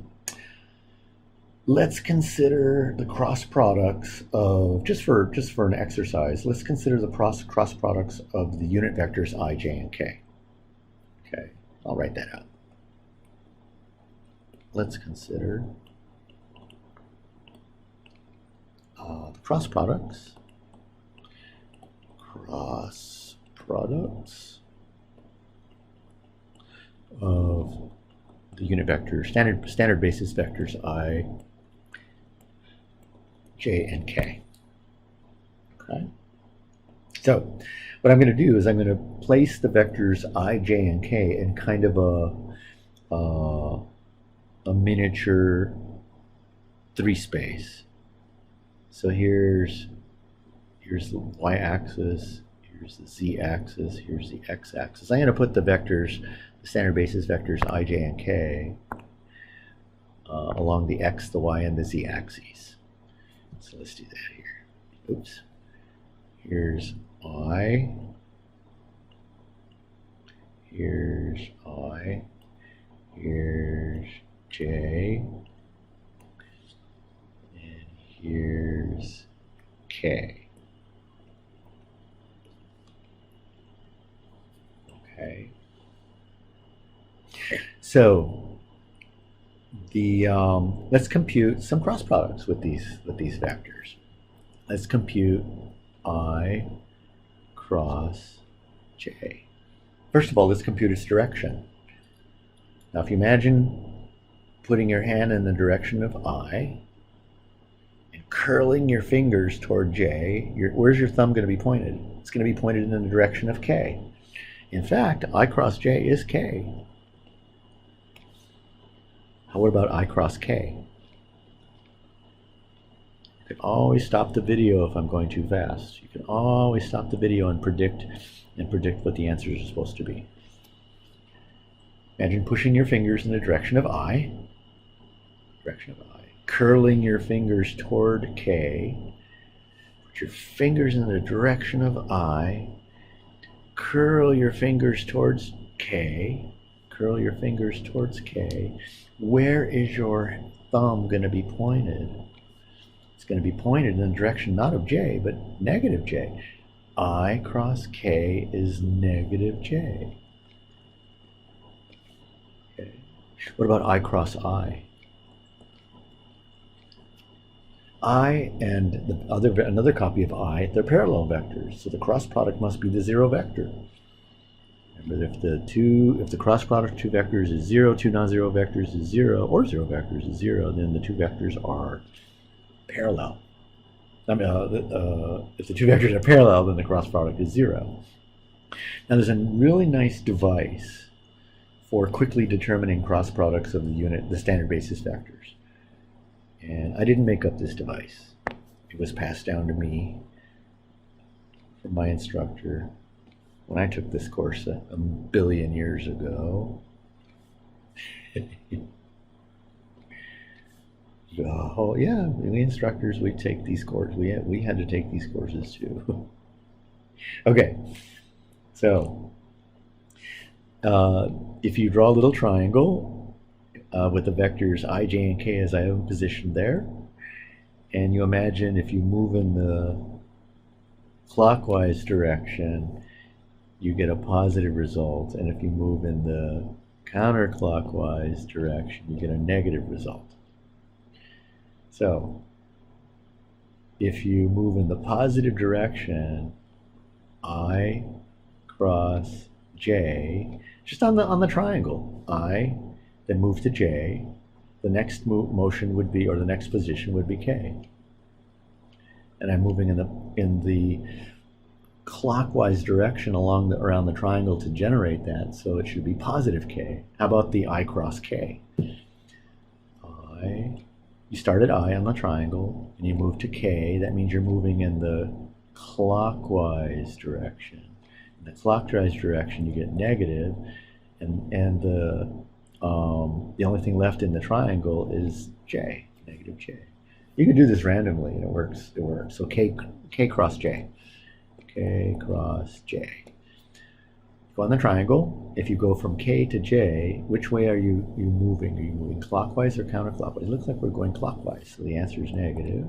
let's consider the cross products of, just for an exercise, let's consider the cross products of the unit vectors I, j, and k. Okay, I'll write that out. Let's consider the cross products of the unit vector, standard basis vectors I, j, and k. Okay. So what I'm going to do is I'm going to place the vectors I, j, and k in kind of a miniature 3-space. So here's the y-axis, here's the z-axis, here's the x-axis. I'm going to put the vectors, the standard basis vectors I, j, and k along the x, the y, and the z-axes. So let's do that here. Oops. Here's I, here's I, here's j, and here's k. Okay. So let's compute some cross products with these vectors. Let's compute I cross j. First of all, let's compute its direction. Now, if you imagine putting your hand in the direction of I and curling your fingers toward j, where's your thumb going to be pointed? It's going to be pointed in the direction of k. In fact, I cross j is k. What about I cross k? You can always stop the video if I'm going too fast. You can always stop the video and predict what the answers are supposed to be. Imagine pushing your fingers in the direction of I, curling your fingers toward k, put your fingers in the direction of I, curl your fingers towards k, Where is your thumb going to be pointed? It's going to be pointed in the direction not of j, but negative j. I cross k is negative j. Okay. What about I cross I? I and another copy of I, they're parallel vectors, so the cross product must be the zero vector. Remember, if the cross product of two vectors is 0, two non-zero vectors is 0, or zero vectors is 0, then the two vectors are parallel. If the two vectors are parallel, then the cross product is 0. Now, there's a really nice device for quickly determining cross products of the standard basis vectors. And I didn't make up this device. It was passed down to me from my instructor when I took this course a billion years ago. Oh yeah, we instructors, we take these courses. We had to take these courses too. Okay, so if you draw a little triangle with the vectors I, j, and k as I have positioned there, and you imagine if you move in the clockwise direction, you get a positive result, and if you move in the counterclockwise direction, you get a negative result. So if you move in the positive direction, I cross j, just on the triangle, I, then move to j, the next motion would be, or the next position would be k. And I'm moving in the clockwise direction around the triangle to generate that, so it should be positive k. How about the I cross k? You start at I on the triangle, and you move to k. That means you're moving in the clockwise direction. In the clockwise direction, you get negative, and the only thing left in the triangle is j, negative j. You can do this randomly, and it works. It works. So k cross j, k cross j. Go on the triangle. If you go from k to j, which way are you moving? Are you moving clockwise or counterclockwise? It looks like we're going clockwise, so the answer is negative.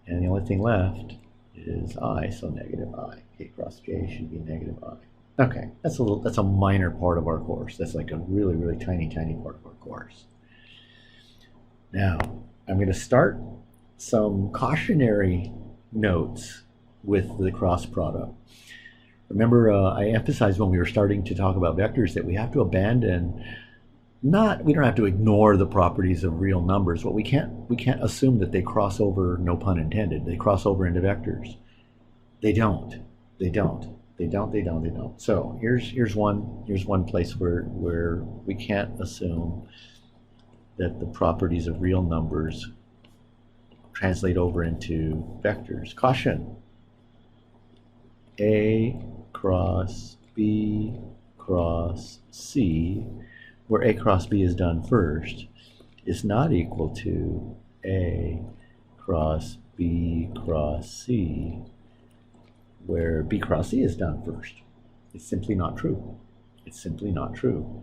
And the only thing left is I, so negative I. K cross j should be negative I. Okay, that's a minor part of our course. That's like a really, really tiny part of our course. Now, I'm going to start some cautionary notes with the cross product. Remember, I emphasized when we were starting to talk about vectors that we have to abandon, we don't have to ignore the properties of real numbers, but we can't assume that they cross over, no pun intended, they cross over into vectors. They don't. So here's one place where we can't assume that the properties of real numbers translate over into vectors. Caution. A cross B cross C, where A cross B is done first, is not equal to A cross B cross C, where B cross C is done first. It's simply not true. It's simply not true.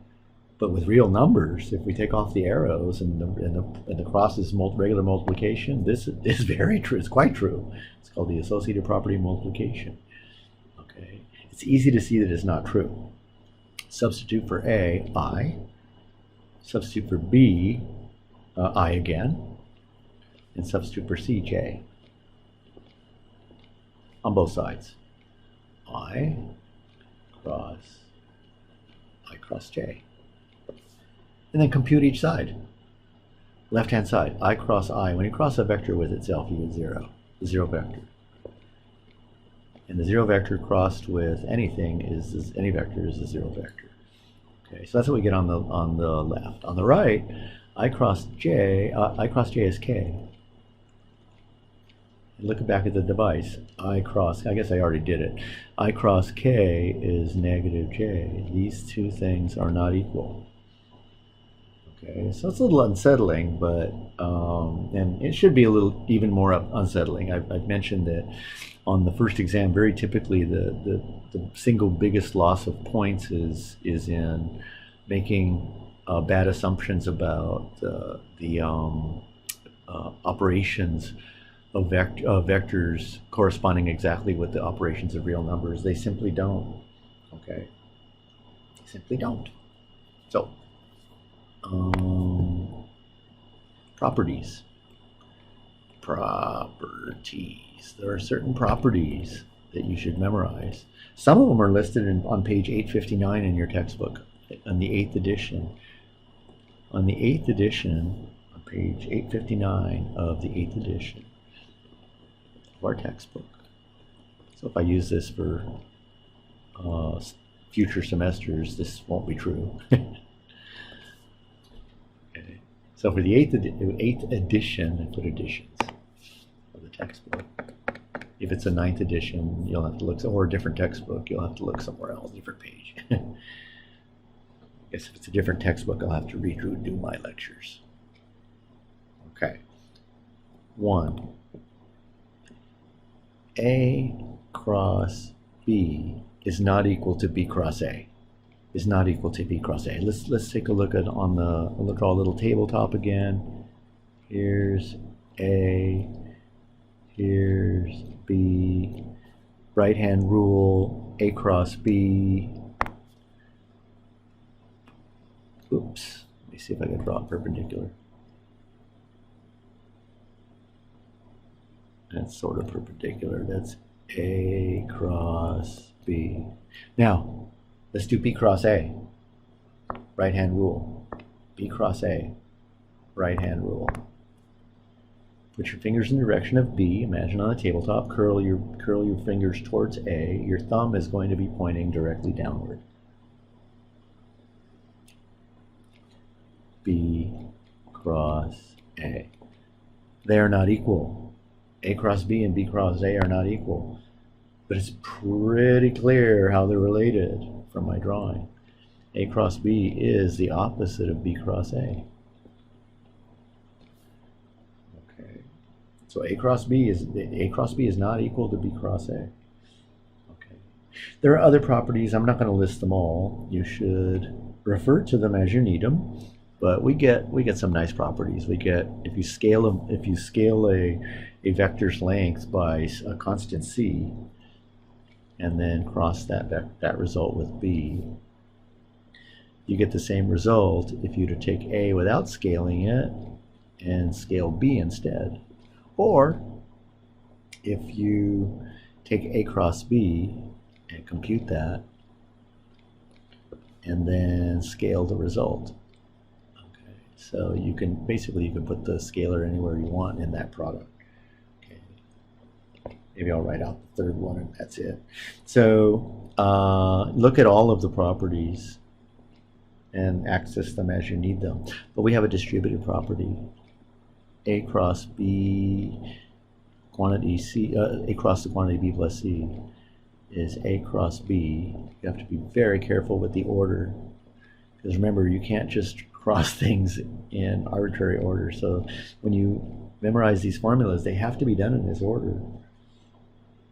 But with real numbers, if we take off the arrows and the cross is regular multiplication, this is very true. It's quite true. It's called the associative property of multiplication. Okay, it's easy to see that it's not true. Substitute for A, I. Substitute for B, I again. And substitute for C, J. On both sides. I cross J. And then compute each side. Left-hand side, I cross I. When you cross a vector with itself, you get 0. The 0 vector. And the 0 vector crossed with anything any vector is the 0 vector. Okay, so that's what we get on the left. On the right, I cross J is K. And look back at the device. I guess I already did it. I cross K is negative J. These two things are not equal. Okay, so it's a little unsettling, but and it should be a little even more unsettling. I've mentioned that on the first exam, very typically the single biggest loss of points is in making bad assumptions about the operations of vectors corresponding exactly with the operations of real numbers. They simply don't. Okay, they simply don't. So. Properties. There are certain properties that you should memorize. Some of them are listed on page 859 in your textbook, on the 8th edition. On the 8th edition, on page 859 of the 8th edition of our textbook. So if I use this for future semesters, this won't be true. So for the 8th edition, I put editions of the textbook. If it's a 9th edition, you'll have to look, or a different textbook, you'll have to look somewhere else, different page. I guess if it's a different textbook, I'll have to redo my lectures. Okay. 1. A cross B is not equal to B cross A. Is not equal to B cross A. Let's take a look at we'll draw a little tabletop again. Here's A, here's B. Right hand rule, A cross B. Oops. Let me see if I can draw it perpendicular. That's sort of perpendicular. That's A cross B. Now, let's do B cross A, right hand rule. B cross A, right hand rule. Put your fingers in the direction of B, imagine on a tabletop, curl your fingers towards A. Your thumb is going to be pointing directly downward. B cross A. They are not equal. A cross B and B cross A are not equal. but it's pretty clear how they're related from my drawing. A cross B is the opposite of B cross A. Okay, so A cross B is not equal to B cross A. Okay, there are other properties. I'm not going to list them all. You should refer to them as you need them. But we get some nice properties. We get, if you scale a vector's length by a constant c, and then cross that result with b, you get the same result if you were to take a without scaling it and scale b instead. Or if you take a cross b and compute that, and then scale the result. So you can put the scalar anywhere you want in that product. Okay. Maybe I'll write out the third one and that's it. So look at all of the properties and access them as you need them. But we have a distributive property. A cross B quantity C, A cross the quantity B plus C is A cross B. You have to be very careful with the order. Because remember, you can't just cross things in arbitrary order. So when you memorize these formulas, they have to be done in this order.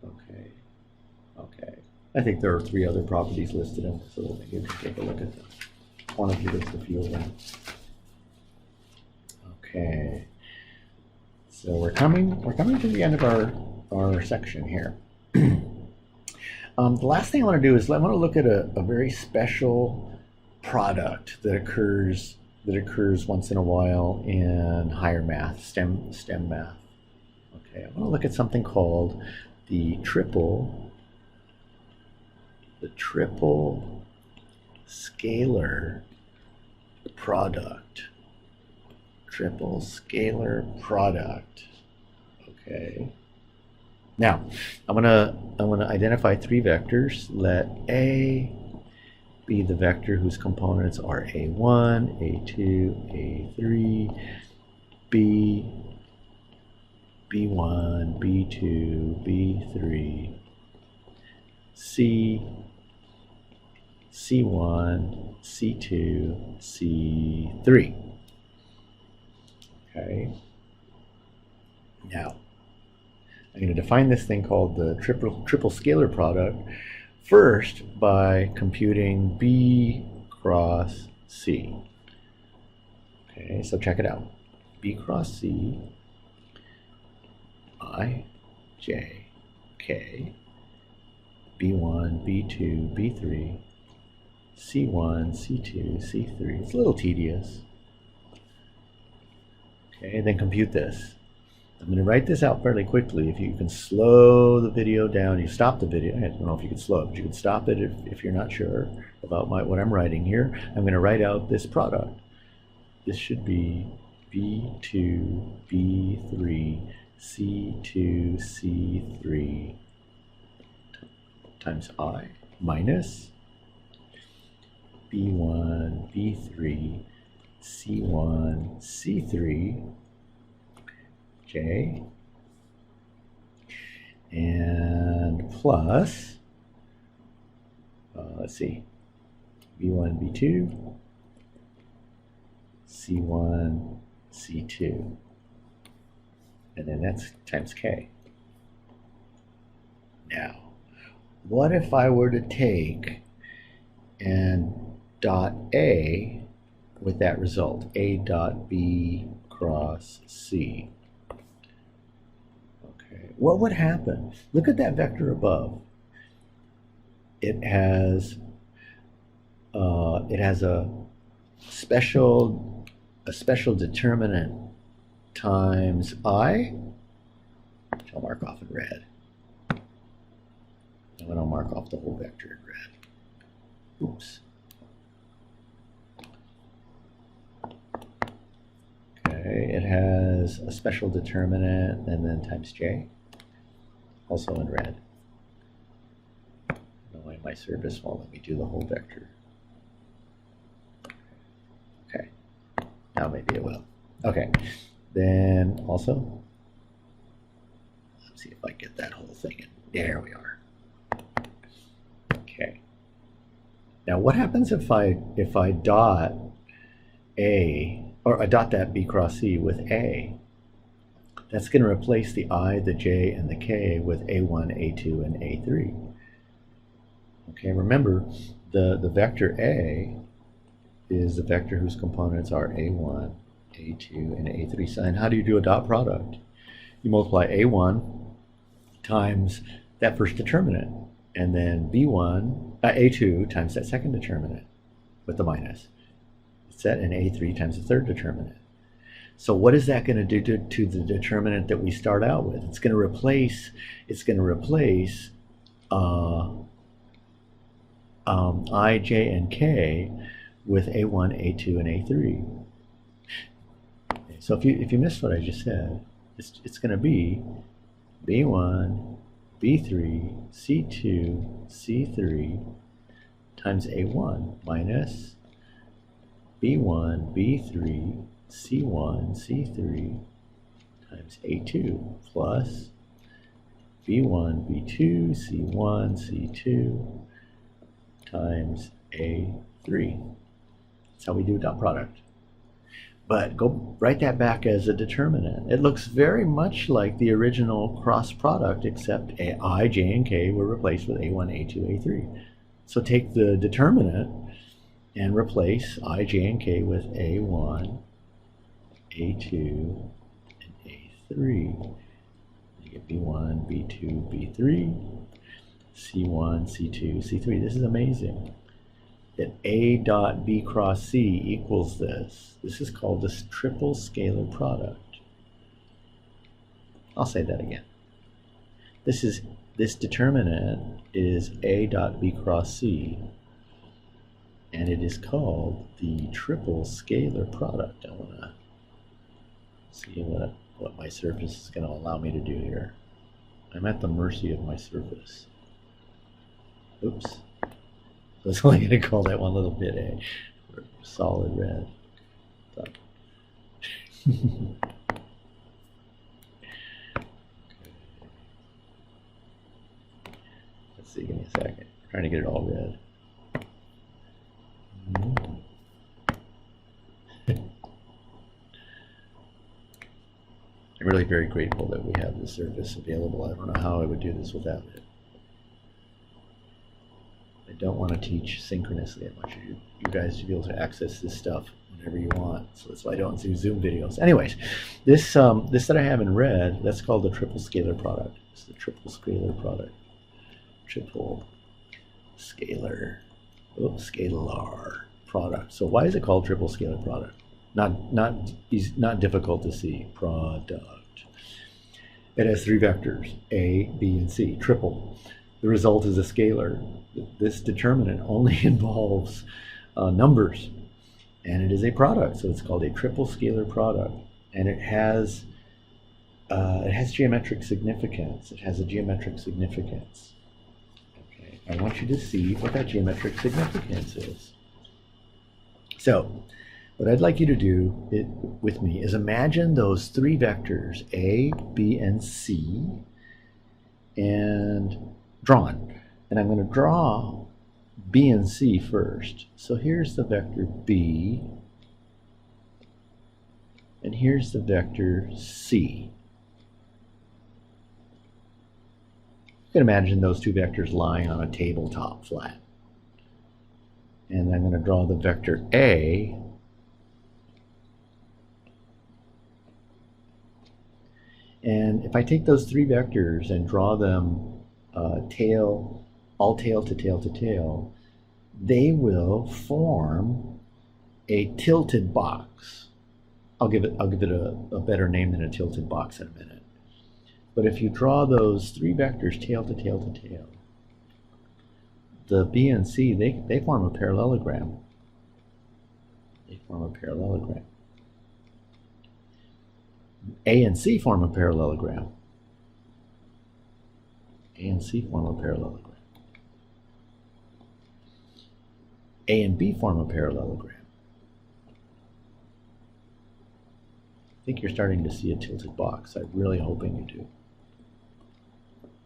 Okay. Okay. I think there are 3 other properties listed in this, so maybe we can take a look at them. One of you lists a few of them. Okay. So we're coming to the end of our section here. The last thing I want to do is I want to look at a very special product that occurs once in a while in higher math, STEM math. Okay, I want to look at something called the triple scalar product. Triple scalar product. Okay. Now, I'm gonna identify 3 vectors. Let A be the vector whose components are A1, A2, A3, B, B1, B2, B3, C, C1, C2, C3. Okay. Now, I'm going to define this thing called the triple scalar product first by computing B cross C. Okay, so check it out. B cross C, I, J, K, B1, B2, B3, C1, C2, C3. It's a little tedious. Okay, then compute this. I'm going to write this out fairly quickly. If you can slow the video down, you stop the video. I don't know if you can slow it, but you can stop it if you're not sure about what I'm writing here. I'm going to write out this product. This should be B2, B3, C2, C3 times I minus B1, B3, C1, C3, J, and plus, let's see, B1, B2, C1, C2, and then that's times K. Now, what if I were to take and dot A with that result, A dot B cross C? What would happen? Look at that vector above. It has a special determinant times I, which I'll mark off in red. And then I'll mark off the whole vector in red. Oops. Okay, it has a special determinant and then times J, also in red. No, my service won't let me do the whole vector. Okay, now maybe it will. Okay, then also, let's see if I get that whole thing in. There we are. k. Now what happens if I dot a, or I dot that b cross c with a? That's going to replace the I, the j, and the k with a1, a2, and a3. Okay, remember the vector a is the vector whose components are a1, a2, and a3. So, and how do you do a dot product? You multiply a1 times that first determinant, and then a2 times that second determinant with the minus. Set, and a3 times the third determinant. So what is that going to do to the determinant that we start out with? It's going to replace I, j, and k with a1, a2, and a3. Okay, so if you missed what I just said, it's going to be b1, b3, c2, c3 times a1 minus b1, b3, c1, c3 times a2 plus b1, b2, c1, c2 times a3. That's how we do dot product. But go write that back as a determinant. It looks very much like the original cross product, except I, j, and k were replaced with a1, a2, a3. So take the determinant and replace I, j, and k with a1, a2, and a3. You get b1, b2, b3, c1, c2, c3. This is amazing. That a dot b cross c equals this. This is called this triple scalar product. I'll say that again. This determinant is a dot b cross c, and it is called the triple scalar product. I want to see what my surface is going to allow me to do here. I'm at the mercy of my surface. Oops. I was only going to call that one little bit a solid red. Let's see, give me a second. I'm trying to get it all red. I'm really very grateful that we have this surface available. I don't know how I would do this without it. I don't want to teach synchronously. I want you guys to be able to access this stuff whenever you want. So that's why I don't do Zoom videos. Anyways, this that I have in red, that's called the triple scalar product. It's the triple scalar product. Triple scalar, scalar product. So why is it called triple scalar product? Not difficult to see. Product. It has three vectors, A, B, and C. Triple. The result is a scalar. This determinant only involves numbers, and it is a product, so it's called a triple scalar product. And it has geometric significance. It has a geometric significance. Okay, I want you to see what that geometric significance is. So, what I'd like you to do with me is imagine those three vectors, A, B, and C, and drawn. And I'm going to draw B and C first. So here's the vector B, and here's the vector C. You can imagine those two vectors lying on a tabletop flat. And I'm going to draw the vector A, and if I take those three vectors and draw them all tail to tail to tail, they will form a tilted box. I'll give it a better name than a tilted box in a minute. But if you draw those three vectors tail to tail to tail, the B and C, they form a parallelogram. They form a parallelogram. A and C form a parallelogram. A and C form a parallelogram. A and B form a parallelogram. I think you're starting to see a tilted box. I'm really hoping you do.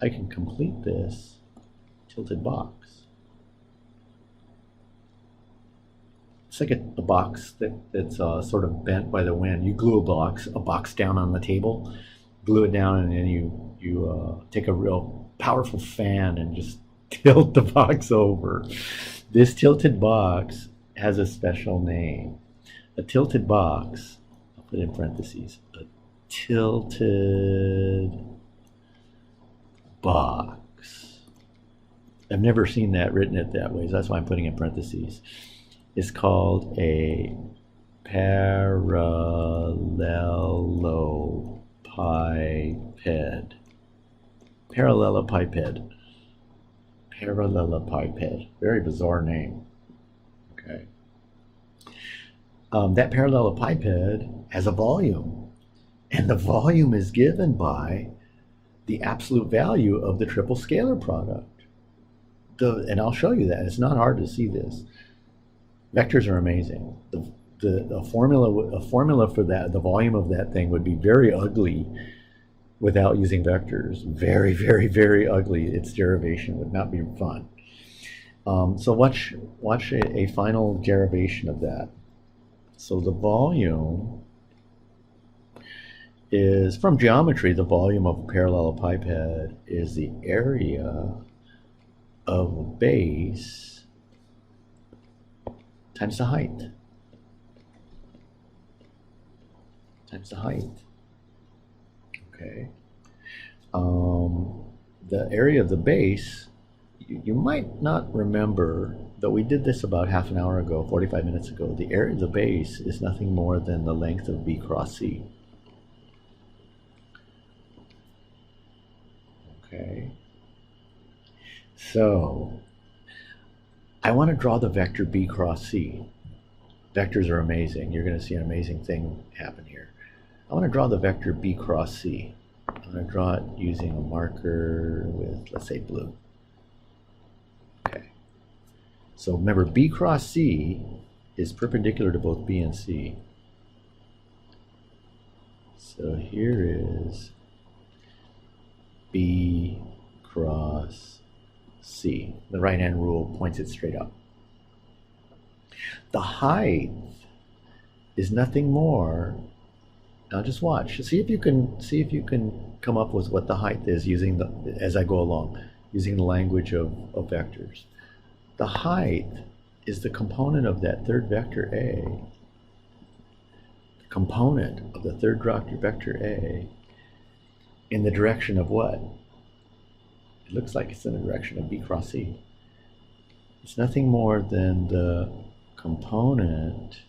I can complete this tilted box. it's like a box that's sort of bent by the wind. You glue a box down on the table, glue it down, and then you take a real powerful fan and just tilt the box over. This tilted box has a special name. A tilted box, I'll put in parentheses, a tilted box. I've never seen that written it that way, so that's why I'm putting in parentheses. It's called a parallelogram. Parallelepiped. Parallelepiped. Very bizarre name. Okay. That parallelepiped has a volume, and the volume is given by the absolute value of the triple scalar product. And I'll show you that. It's not hard to see this. Vectors are amazing. A formula for that, the volume of that thing would be very ugly without using vectors. Very, very, very ugly. Its derivation would not be fun. So watch a final derivation of that. So the volume is, from geometry, the volume of a parallelepiped is the area of a base times the height. Times the height. Okay. The area of the base, you might not remember that we did this about half an hour ago, 45 minutes ago. The area of the base is nothing more than the length of B cross C. Okay. So I want to draw the vector B cross C. Vectors are amazing. You're going to see an amazing thing happen here. I want to draw the vector B cross C. I'm going to draw it using a marker with, let's say, blue. Okay. So remember, B cross C is perpendicular to both B and C. So here is B cross C. The right-hand rule points it straight up. The height is nothing more. Now just watch. See if you can come up with what the height is using as I go along, using the language of vectors. The height is the component of that third vector A. The component of the third vector A in the direction of what? It looks like it's in the direction of B cross C. It's nothing more than the component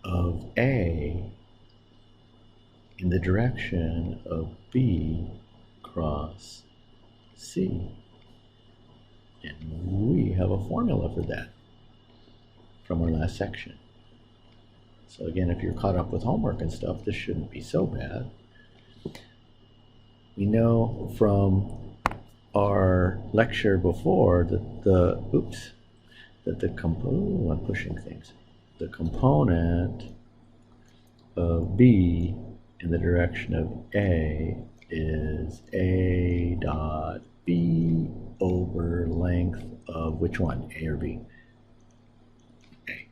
of A in the direction of B cross C. And we have a formula for that from our last section. So again, if you're caught up with homework and stuff, this shouldn't be so bad. We know from our lecture before that I'm pushing things. The component of B in the direction of A is A dot B over length of which one? A or B? A.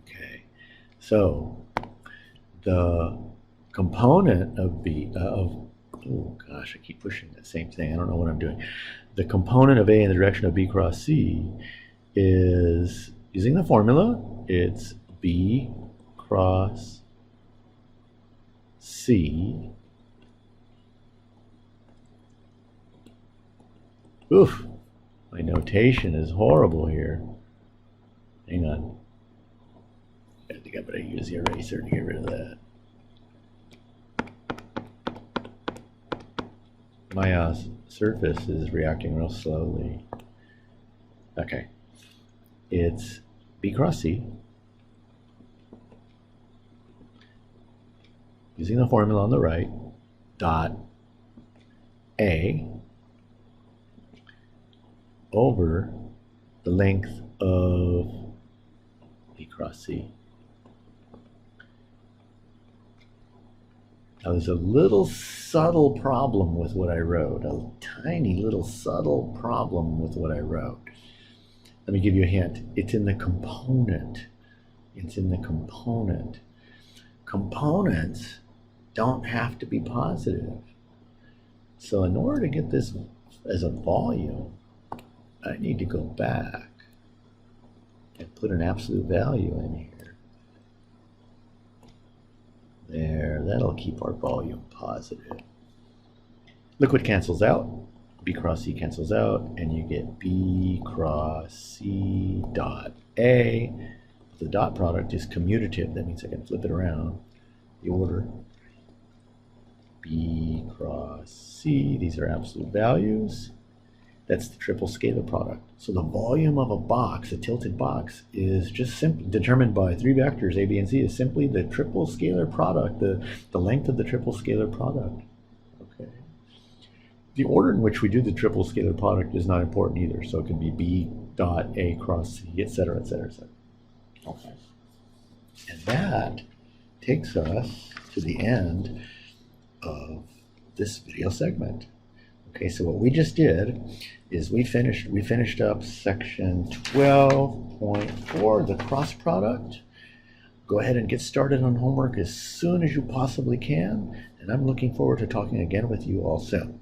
Okay. So the component of B oh gosh, I keep pushing the same thing. I don't know what I'm doing. The component of A in the direction of B cross C is, using the formula, it's B cross C. Oof, my notation is horrible here. Hang on. I think I better use the eraser to get rid of that. My surface is reacting real slowly. Okay. It's B cross C. Using the formula on the right, dot A over the length of B cross C. Now there's a little subtle problem with what I wrote, a tiny little subtle problem with what I wrote. let me give you a hint. It's in the component. It's in the component. Components don't have to be positive. So in order to get this as a volume, I need to go back and put an absolute value in here. There, that'll keep our volume positive. Liquid cancels out, B cross C cancels out, and you get B cross C dot A. The dot product is commutative. That means I can flip it around. The order, B cross C, these are absolute values. That's the triple scalar product. So the volume of a box, a tilted box, is just simply determined by three vectors, A, B, and C, is simply the triple scalar product, the length of the triple scalar product. Okay. The order in which we do the triple scalar product is not important either. So it can be B dot A cross C, et cetera, et cetera, et cetera. Okay. And that takes us to the end of this video segment. Okay, so what we just did is we finished up section 12.4, the cross product. Go ahead and get started on homework as soon as you possibly can, and I'm looking forward to talking again with you all soon.